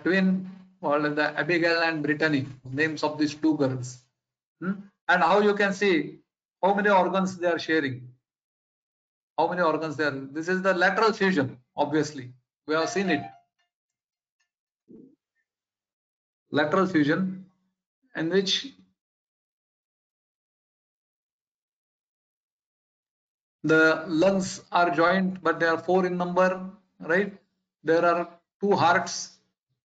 twin called the Abigail and Brittany, names of these two girls. And how you can see how many organs they are sharing. How many organs there? This is the lateral fusion, obviously. We have seen it. Lateral fusion, in which the lungs are joined, but they are 4 in number, right? There are 2 hearts.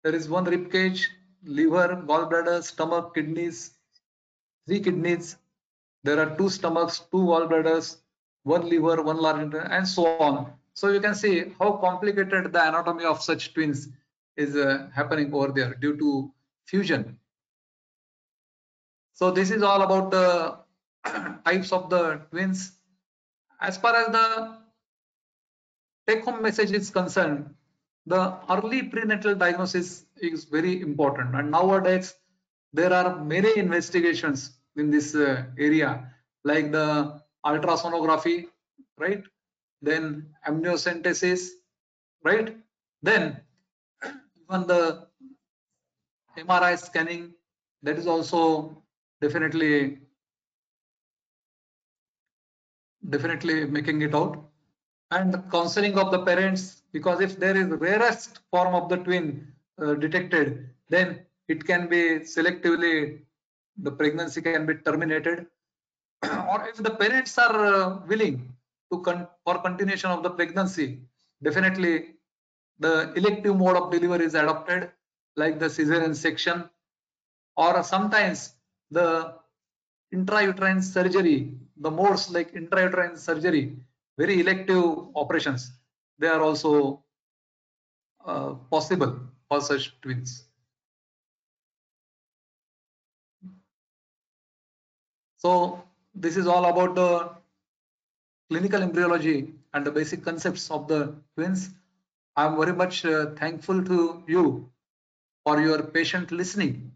There is 1 rib cage, liver, gallbladder, stomach, kidneys, 3 kidneys. There are 2 stomachs, 2 gallbladders, 1 liver, 1 large intestine, and so on. So you can see how complicated the anatomy of such twins is happening over there due to fusion. So this is all about the types of the twins. As far as the take-home message is concerned, the early prenatal diagnosis is very important, and nowadays there are many investigations in this area, like the ultrasonography, right? Then amniocentesis, right? Then even the MRI scanning, that is also definitely making it out. And the counseling of the parents, because if there is rarest form of the twin detected, then it can be selectively, the pregnancy can be terminated. Or if the parents are willing to for continuation of the pregnancy, definitely the elective mode of delivery is adopted, like the cesarean section, or sometimes the intrauterine surgery, the modes like intrauterine surgery, very elective operations, they are also possible for such twins. So this is all about the clinical embryology and the basic concepts of the twins. I am very much thankful to you for your patient listening,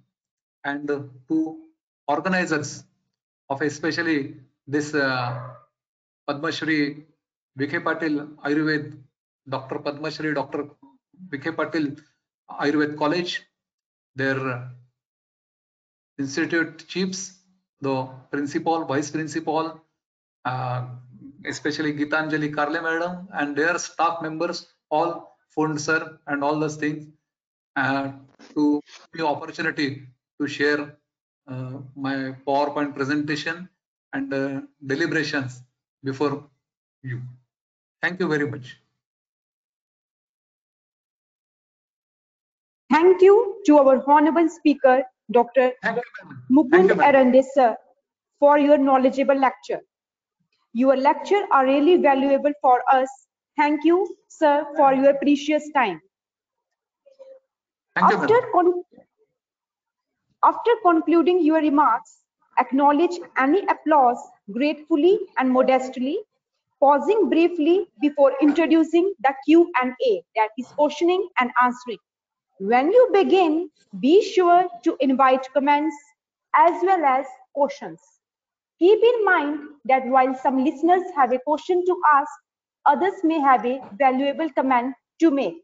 and to organizers of especially this Padma Shri Vikhe Patil Ayurved, Dr. Padma Shri Dr. Vikhe Patil Ayurved College, their institute chiefs, the principal, vice principal, especially Gitanjali Karle madam, and their staff members, all phoned sir, and all those things, to give me opportunity to share my PowerPoint presentation and deliberations before you. Thank you very much. Thank you to our honorable speaker, Dr. Mukund Arande sir, for your knowledgeable lecture. Your lecture are really valuable for us. Thank you, sir, for your precious time. After concluding your remarks, acknowledge any applause gratefully and modestly, pausing briefly before introducing the Q&A, that is questioning and answering. When you begin, be sure to invite comments as well as questions. Keep in mind that while some listeners have a question to ask, others may have a valuable comment to make.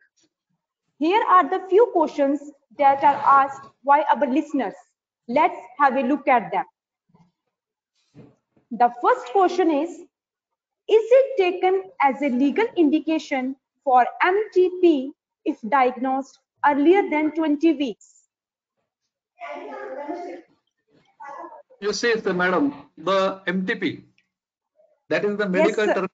Here are the few questions that are asked by our listeners. Let's have a look at them. The first question is it taken as a legal indication for MTP if diagnosed earlier than 20 weeks? You say, madam, the MTP, that is the medical term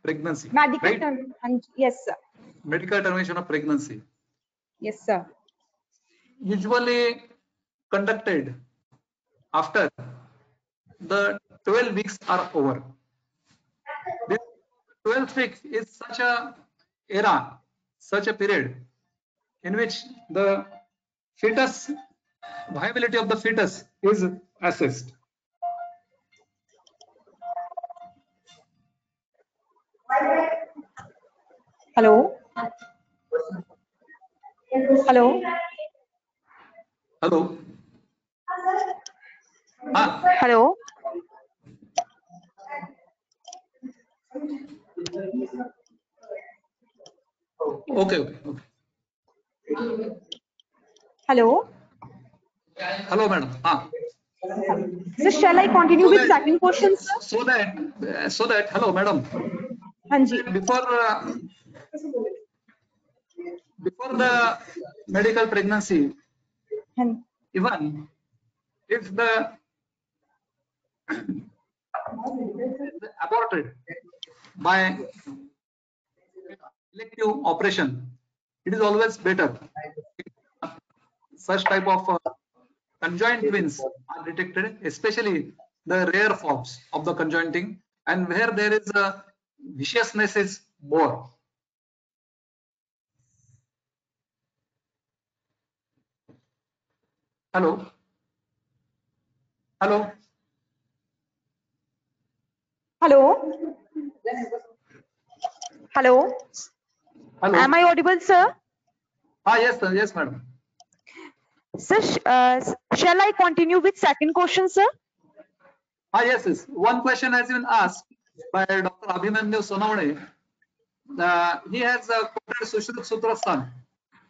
pregnancy. Medical right? term, yes, sir. Medical termination of pregnancy. Yes, sir. Usually conducted after the 12 weeks are over. This 12 weeks is such a era, such a period in which the fetus viability of the fetus is assessed? Hello. Hello. Hello. Hello. Okay. Hello. Hello, madam. Sir, shall I continue with second question, sir? So that, hello, madam. Hanji. Before the medical pregnancy, even if the aborted by elective operation, it is always better. Such type of conjoined twins are detected, especially the rare forms of the conjointing, and where there is a viciousness is more. Hello. Hello. Hello. Hello. Hello. Am I audible, sir? Yes, sir. Yes, madam. Sir, shall I continue with second question, sir? Yes. One question has been asked by Dr. Abhimanyu Sonawade. He has quoted Sushruta Sutrasthan.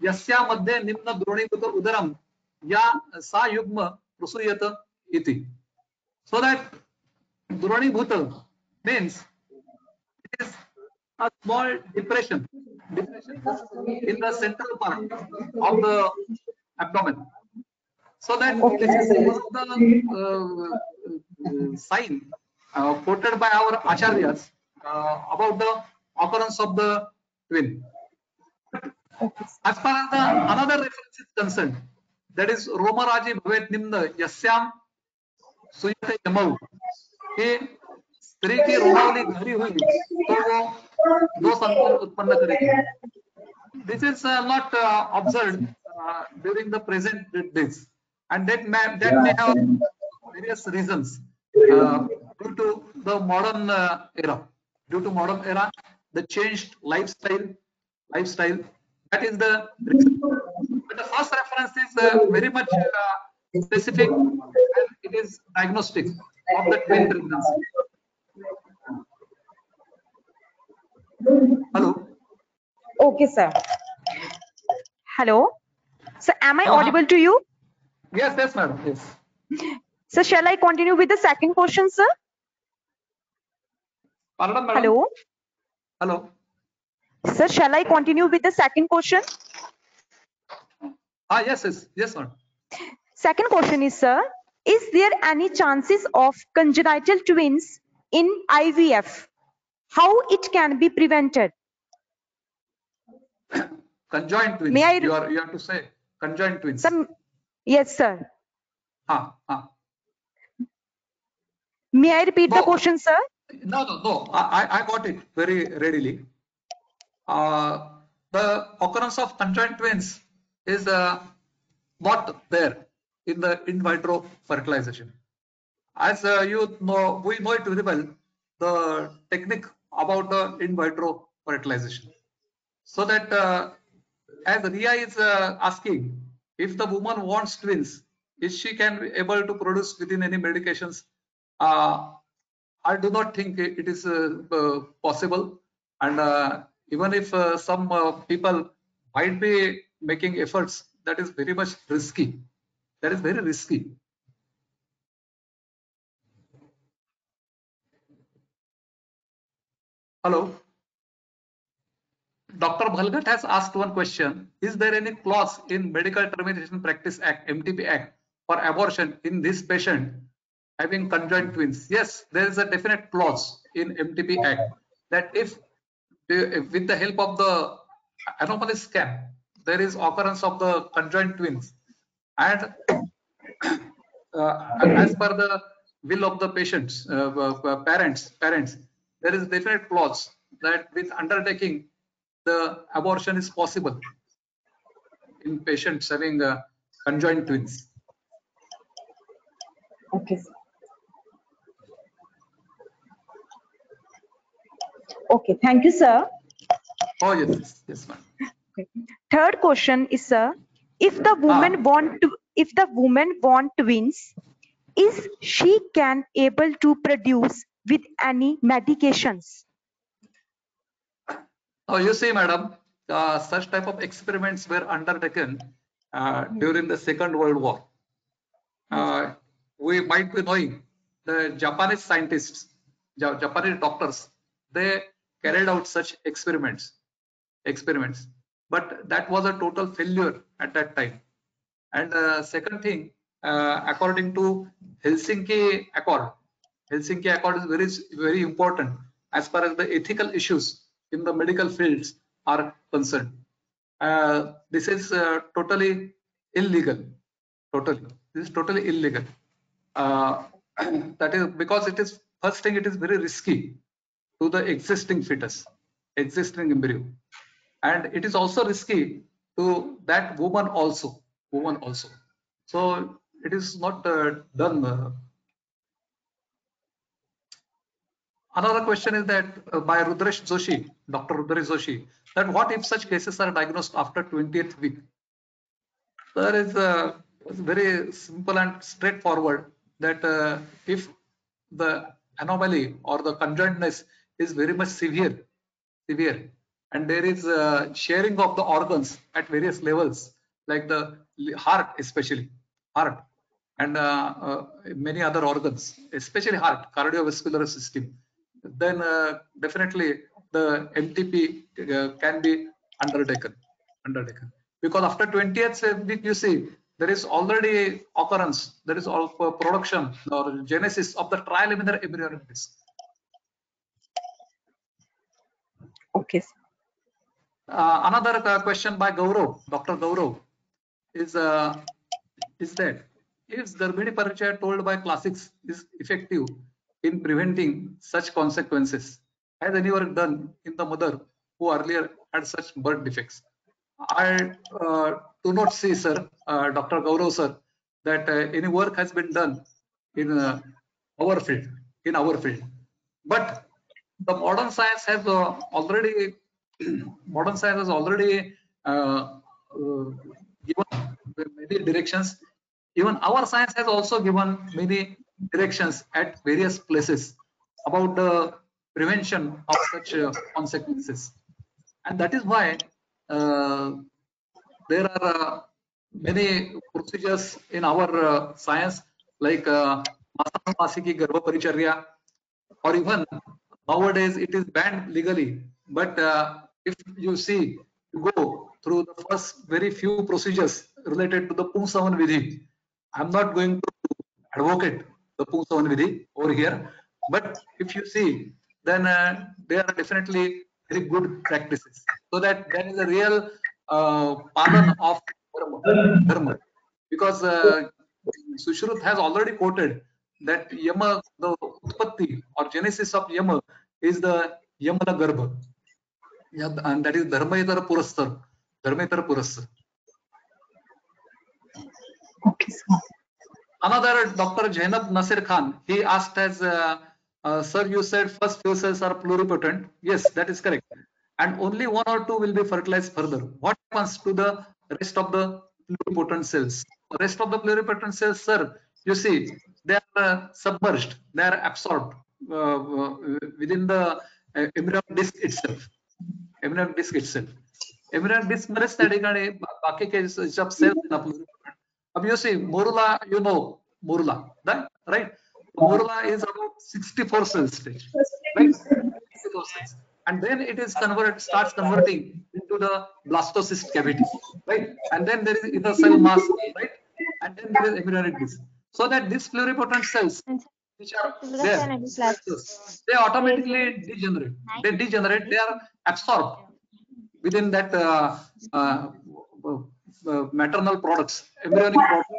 Yasya madhye nimna dronibhuta udaram ya sa yugma prasuyata iti. So that dronibhuta means it is a small depression in the central part of the abdomen. So that this is one of the sign quoted by our acharyas about the occurrence of the twin. As far as the another reference is concerned, that is Roma Raji Bhavet Nimna Yasyam Suyate Yamau. कि स्त्री की रोमावली घरी हुई तो वो दो संतान उत्पन्न करेगी. This is not observed during the present days, and that may have various reasons due to the modern era. Due to modern era, the changed lifestyle. That is the reason. But the first reference is very much specific, and it is diagnostic of the twin pregnancy. Hello. Okay, sir. Hello. So, am I audible to you? Yes, madam. Yes. So, shall I continue with the second question, sir? Pardon, madam. Hello. Hello. Sir, shall I continue with the second question? Yes, madam. Second question is, sir, is there any chances of congenital twins in IVF? How it can be prevented? Conjoined twins. May I you have to say conjoined twins. Yes, sir. May I repeat the question, sir? No. I got it very readily. The occurrence of conjoined twins is not there in the in vitro fertilization. As you know, we know it very well, the technique about the in vitro fertilization. So that as Ria is asking, if the woman wants twins, if she can be able to produce within any medications, I do not think it is possible. And even if some people might be making efforts, that is very much risky. That is very risky. Hello. Dr. Bhalgat has asked one question. Is there any clause in Medical Termination Practice Act, MTP Act, for abortion in this patient having conjoined twins? Yes, there is a definite clause in MTP Act that if with the help of the anomaly scan, there is occurrence of the conjoined twins, and as per the will of the patients, parents, there is a definite clause that with undertaking the abortion is possible in patients having conjoined twins. Okay, sir. Okay, thank you, sir. Oh, yes, yes, ma'am. Okay. Third question is, sir, if the woman want twins, is she can able to produce with any medications? Oh, you see, madam, such type of experiments were undertaken during the Second World War. We might be knowing the Japanese scientists, Japanese doctors, they carried out such experiments, but that was a total failure at that time. And second thing, according to Helsinki Accord is very important as far as the ethical issues in the medical fields are concerned. This is totally illegal. This is totally illegal. That is because it is, first thing, it is very risky to the existing fetus, existing embryo, and it is also risky to that woman also. So it is not done. Another question is that by Rudresh Joshi, Dr. Rudresh Joshi, that what if such cases are diagnosed after 20th week? There is very simple and straightforward that if the anomaly or the conjointness is very much severe, and there is sharing of the organs at various levels, like the heart, especially heart, and many other organs, especially heart, cardiovascular system, then definitely the MTP can be undertaken. Because after 20th week, you see, there is already occurrence, there is also production or genesis of the trilaminar embryonic disc. Okay. Another question by Gaurav, Dr. Gaurav, is that is Garbhini Parichaya told by classics is effective in preventing such consequences? Has any work done in the mother who earlier had such birth defects? I do not see, sir, Dr. Gaurav, sir, that any work has been done in our field. But the modern science has already given many directions. Even our science has also given many directions at various places about the prevention of such consequences, and that is why there are many procedures in our science, like Masiki Garbha Paricharya, or even nowadays it is banned legally. But if you see, you go through the first very few procedures related to the Pungsavan Vidhi. I'm not going to advocate the Pungsavan Vidhi over here, but if you see, then they are definitely very good practices. So that there is a real palan of dharma, because Sushruta has already quoted that Yama, the Utpatti or genesis of Yama, is the Yamana Garbha, and that is Dharmaitara Purasthar. Okay, sir. Another Dr. Jainab Nasir Khan, he asked as, sir, you said first few cells are pluripotent. Yes, that is correct. And only 1 or 2 will be fertilized further. What happens to the rest of the pluripotent cells? The rest of the pluripotent cells, sir, you see, they are submerged, they are absorbed within the embryonic disc itself. Embryonic disc बरेच त्या ठिकाणी बाकी के जब cells in pluripotent. You see, morula, you know morula, right? Morula is about 64 cell stage, right? 64 cells. And then it is starts converting into the blastocyst cavity, right? And then there is inner cell mass, right? And then there is embryonic disc. So that these pluripotent cells, which are there, they automatically degenerate. They are absorbed within that maternal products, embryonic products,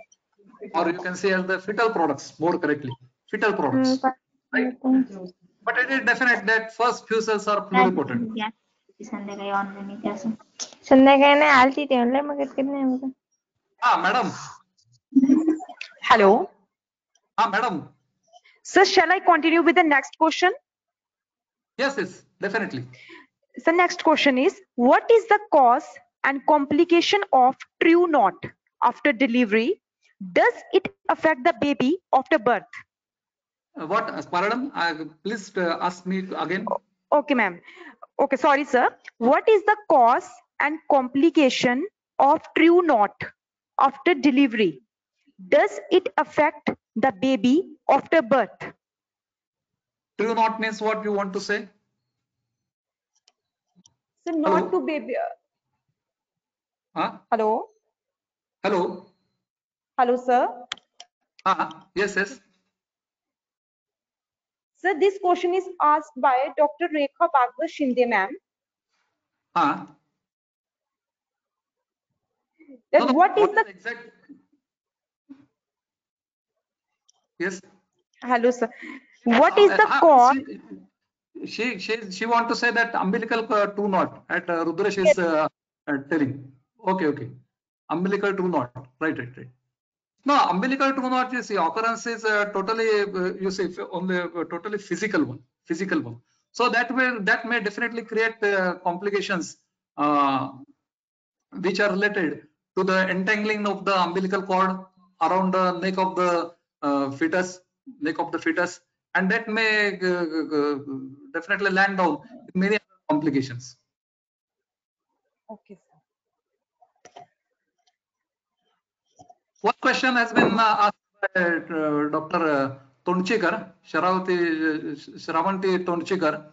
or you can say as the fetal products, more correctly, fetal products, right? But it is definite that first few cells are pluripotent. संध्याकाळी नाही आलती ते म्हणलं मग किती नाही Madam. Hello. Madam. Sir, shall I continue with the next question? Yes, definitely. The next question is, what is the cause and complication of true knot after delivery? Does it affect the baby after birth? What, pardon? Please ask me again. Okay, ma'am. Okay, sorry, sir. What is the cause and complication of true knot after delivery? Does it affect the baby after birth? True knot means what you want to say? So not to baby. Hello. Hello. Hello, sir. Yes. Sir, this question is asked by Dr. Rekha Bhagwat Shinde, ma'am. What is the exact? Yes. Hello, sir. What is the cause? She want to say that umbilical true knot at Rudrash is telling. Okay. Umbilical true knot. Right. No, umbilical true knot, you see, occurrence is totally, you see, only totally physical one. So that may definitely create complications which are related to the entangling of the umbilical cord around the neck of the fetus, and that may definitely land down in many other complications. Okay, sir. One question has been asked by Dr. Tonchikar, Shravanti Tonchikar,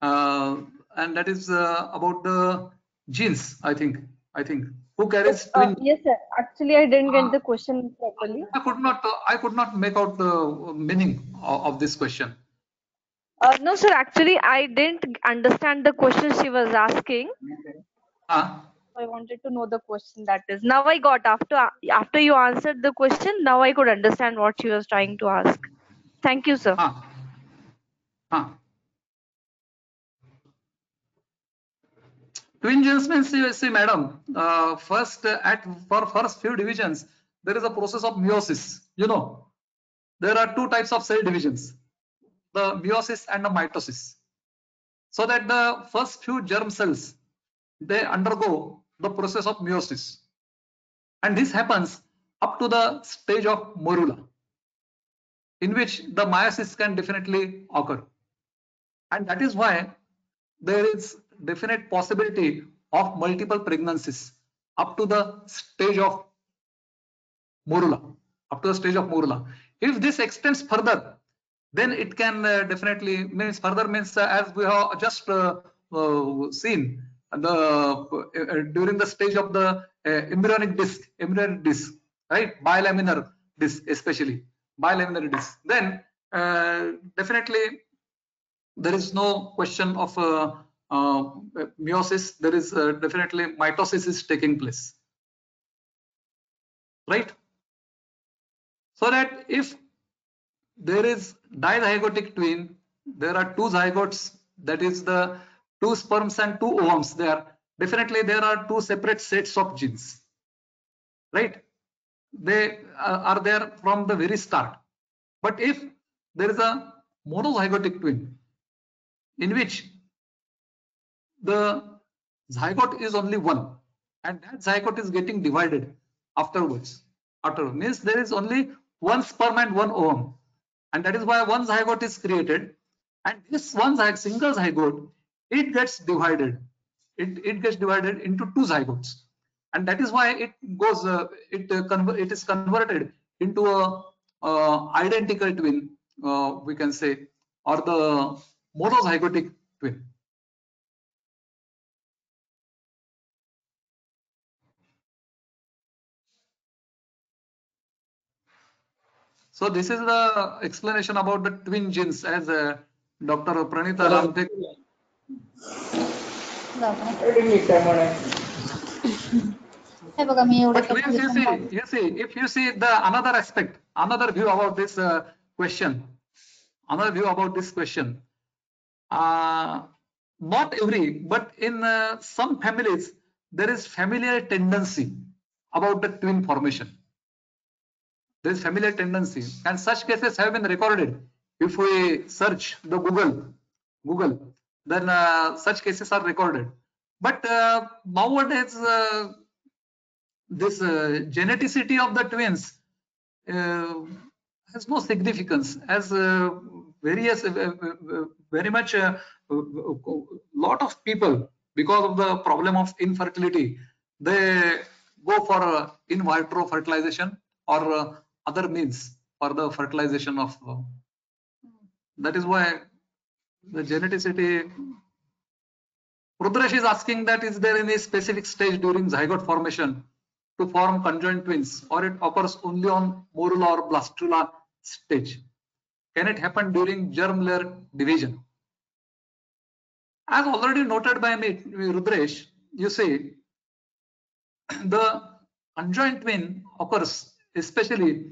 and that is about the genes, I think. Who carries twin? Yes, sir. Actually, I didn't get the question properly. I could not make out the meaning of this question. No, sir. Actually, I didn't understand the question she was asking. I wanted to know the question. That is, now I got, after you answered the question, now I could understand what she was trying to ask. Thank you, sir. Twin genes means, you see, madam, for first few divisions, there is a process of meiosis. You know, there are two types of cell divisions, the meiosis and the mitosis. So that the first few germ cells, they undergo the process of meiosis. And this happens up to the stage of morula, in which the meiosis can definitely occur. And that is why there is definite possibility of multiple pregnancies up to the stage of morula. If this extends further, then it can definitely means as we have just seen during the stage of the embryonic disc, right? Bilaminar disc, especially bilaminar disc. Then definitely there is no question of meiosis. There is definitely mitosis is taking place, right? So that if there is dizygotic twin, there are two zygotes, that is the two sperms and two ovumes. There are two separate sets of genes, right? They are there from the very start. But if there is a monozygotic twin, in which the zygote is only one, and that zygote is getting divided afterwards. Means there is only one sperm and one ovum, and that is why one zygote is created, and this single zygote, it gets divided. It gets divided into two zygotes, and that is why it goes. It is converted into a identical twin, we can say, or the monozygotic twin. So this is the explanation about the twin genes, as Dr. Pranita Ramtek. But twins, you see, if you see the another aspect, another view about this question, not every, but in some families, there is familial tendency about the twin formation. There is familial tendency, and such cases have been recorded. If we search the Google, then such cases are recorded. But nowadays, this geneticity of the twins has no significance, as various very much lot of people, because of the problem of infertility, they go for in vitro fertilization or other means for the fertilization of that is why the geneticity. Rudresh is asking that is there any specific stage during zygote formation to form conjoined twins, or it occurs only on morula or blastula stage? Can it happen during germ layer division? As already noted by me, Rudresh, you see, the conjoined twin occurs especially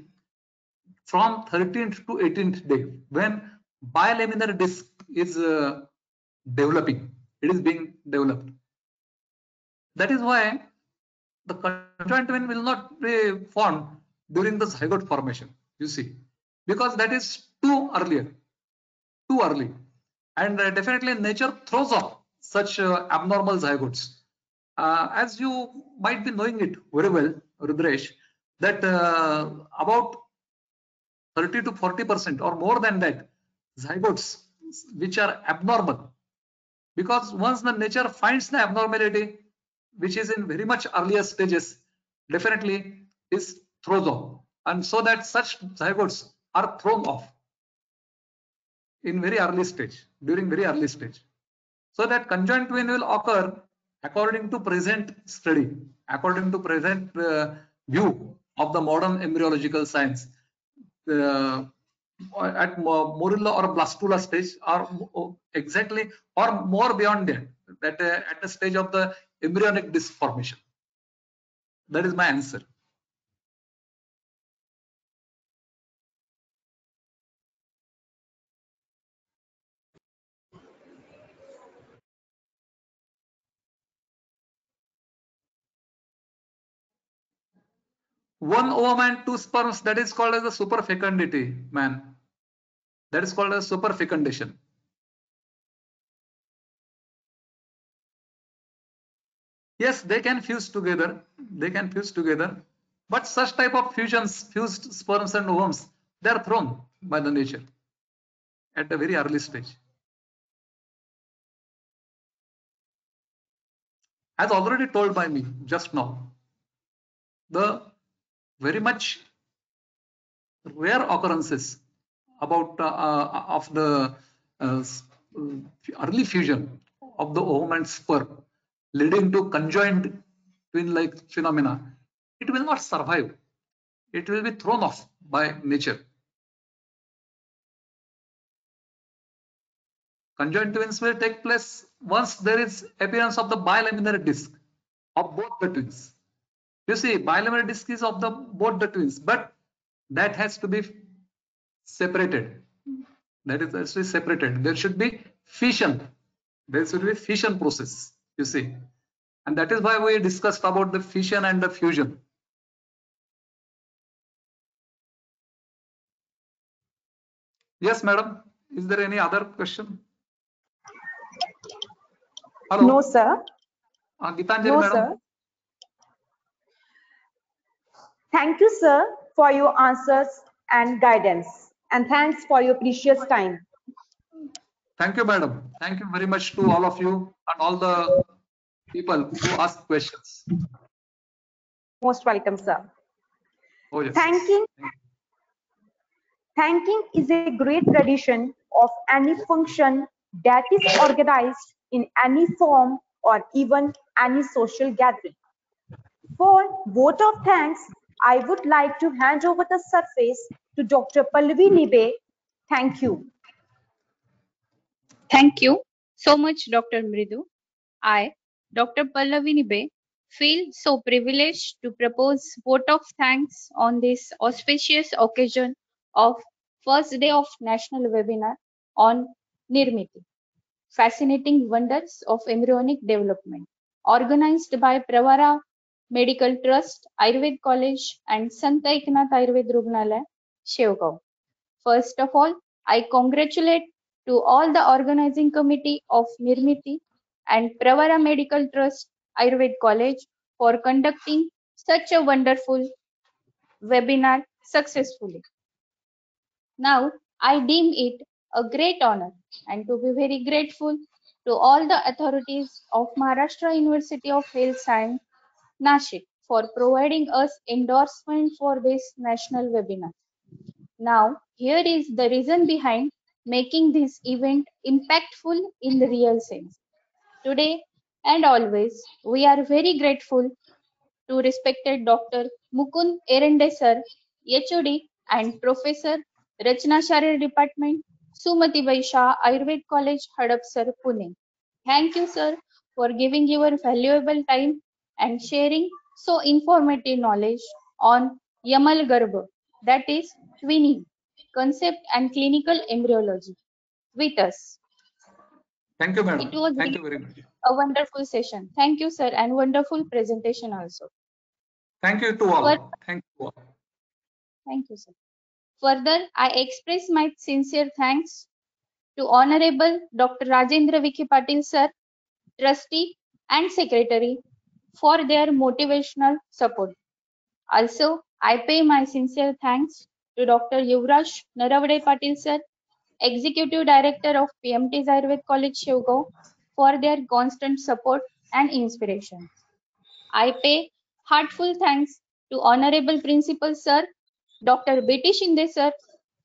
from 13th to 18th day when bilaminar disc is developing. It is being developed. That is why the conjoined twin will not be formed during the zygote formation, you see, because that is too early, and definitely nature throws off such abnormal zygotes. As you might be knowing it very well, Rudresh, that about 30 to 40% or more than that zygotes which are abnormal, because once the nature finds the abnormality which is in very much earlier stages, definitely is throws off, and so that such zygotes are thrown off in very early stage, during very early stage. So that conjoined twin will occur according to present study, according to present view of the modern embryological science, at morula or blastula stage, or exactly or more beyond that, at the stage of the embryonic disc formation. That is my answer. One ovum and two sperms, that is called as a superfecundity, man. That is called as superfecundation. Yes, they can fuse together. They can fuse together. But such type of fusions, fused sperms and ovums, they are thrown by the nature at a very early stage. As already told by me just now, the very much rare occurrences about of the early fusion of the ovum and sperm leading to conjoined twin-like phenomena, it will not survive. It will be thrown off by nature. Conjoined twins will take place once there is appearance of the bilaminar disc of both the twins. You see, bilaminar disc is of the both the twins, but that has to be separated. That is actually separated. There should be fission. There should be fission process, you see. And that is why we discussed about the fission and the fusion. Yes, madam. Is there any other question? Hello. No, sir. Gitanjali, No, madam. sir. Thank you, sir, for your answers and guidance. And thanks for your precious time. Thank you, madam. Thank you very much to all of you and all the people who asked questions. Most welcome, sir. Oh, yes. Thanking is a great tradition of any function that is organized in any form or even any social gathering. For vote of thanks, I would like to hand over the surface to Dr. Pallavi Nibe. Thank you. Thank you so much, Dr. Mridu. I, Dr. Pallavi Nibe, feel so privileged to propose vote of thanks on this auspicious occasion of first day of national webinar on Nirmiti, Fascinating Wonders of Embryonic Development, organized by Pravara Medical Trust, Ayurved College, and Sant Eknath Ayurved Rugnalaya, Shevgaon. First of all, I congratulate to all the organizing committee of Nirmiti and Pravara Medical Trust, Ayurved College for conducting such a wonderful webinar successfully. Now, I deem it a great honor and to be very grateful to all the authorities of Maharashtra University of Health Science, Nashik, for providing us endorsement for this national webinar. Now, here is the reason behind making this event impactful in the real sense. Today and always, we are very grateful to respected Dr. Mukund Erende sir, HOD and Professor Rachna Sharir Department, Sumati Shah, Ayurved College, Hadapsar, Pune. Thank you, sir, for giving your valuable time and sharing so informative knowledge on Yamal Garbha, that is twinning, concept and clinical embryology with us. Thank you, It madam. was Thank you very much. a wonderful session. Thank you, sir, and wonderful presentation also. Thank you to all. Thank you all. Thank you, sir. Further, I express my sincere thanks to Honorable Dr. Rajendra Vikhi Patil, sir, Trustee and Secretary, for their motivational support. Also, I pay my sincere thanks to Dr. Yuvraj Naravade Patil, sir, Executive Director of PMT's Ayurved College, Shevgaon, for their constant support and inspiration. I pay heartfelt thanks to Honorable Principal, sir, Dr. B.T. Shinde, sir,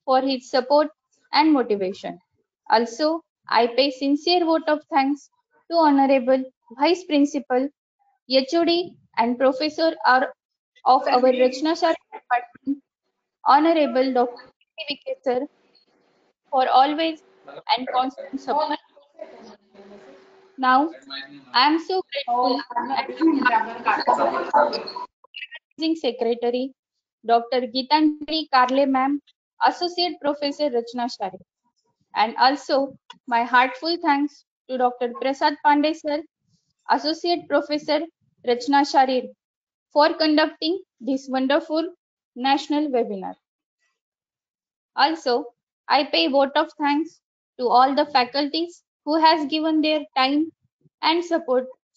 for his support and motivation. Also, I pay sincere vote of thanks to Honorable Vice Principal, HOD and Professor of our Rachna Shah Department, Honorable Dr. Vikhe, sir, for always and constant support. Now, I am so grateful and Organizing Secretary, Dr. Gitanjali Karle ma'am, Associate Professor Rachna Share, and also my heartful thanks to Dr. Prasad Pandey sir, Associate Professor Rachna Sharir, for conducting this wonderful national webinar. Also, I pay vote of thanks to all the faculties who has given their time and support